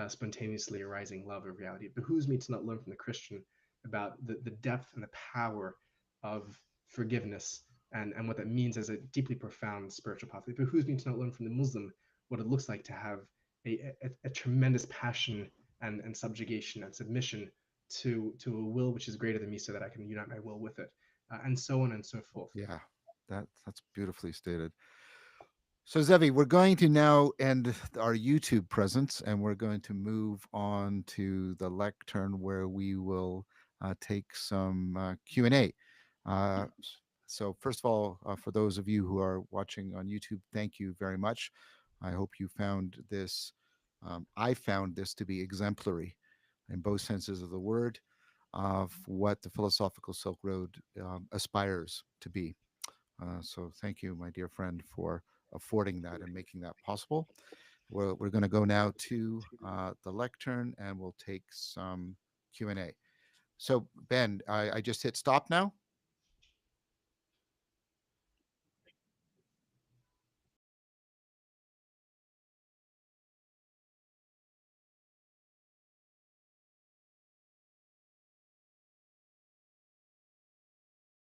spontaneously arising love of reality. It behooves me to not learn from the Christian about the depth and the power of forgiveness and what that means as a deeply profound spiritual path. It behooves me to not learn from the Muslim what it looks like to have a tremendous passion and subjugation and submission to a will which is greater than me, so that I can unite my will with it, and so on and so forth. Yeah. That's beautifully stated. So, Zevi, we're going to now end our YouTube presence and we're going to move on to the lectern where we will take some Q&A. So, first of all, for those of you who are watching on YouTube, thank you very much. I hope you found this, I found this to be exemplary in both senses of the word of what the philosophical Silk Road aspires to be. So thank you, my dear friend, for affording that and making that possible. We're going to go now to the lectern and we'll take some Q&A. So Ben, I just hit stop now.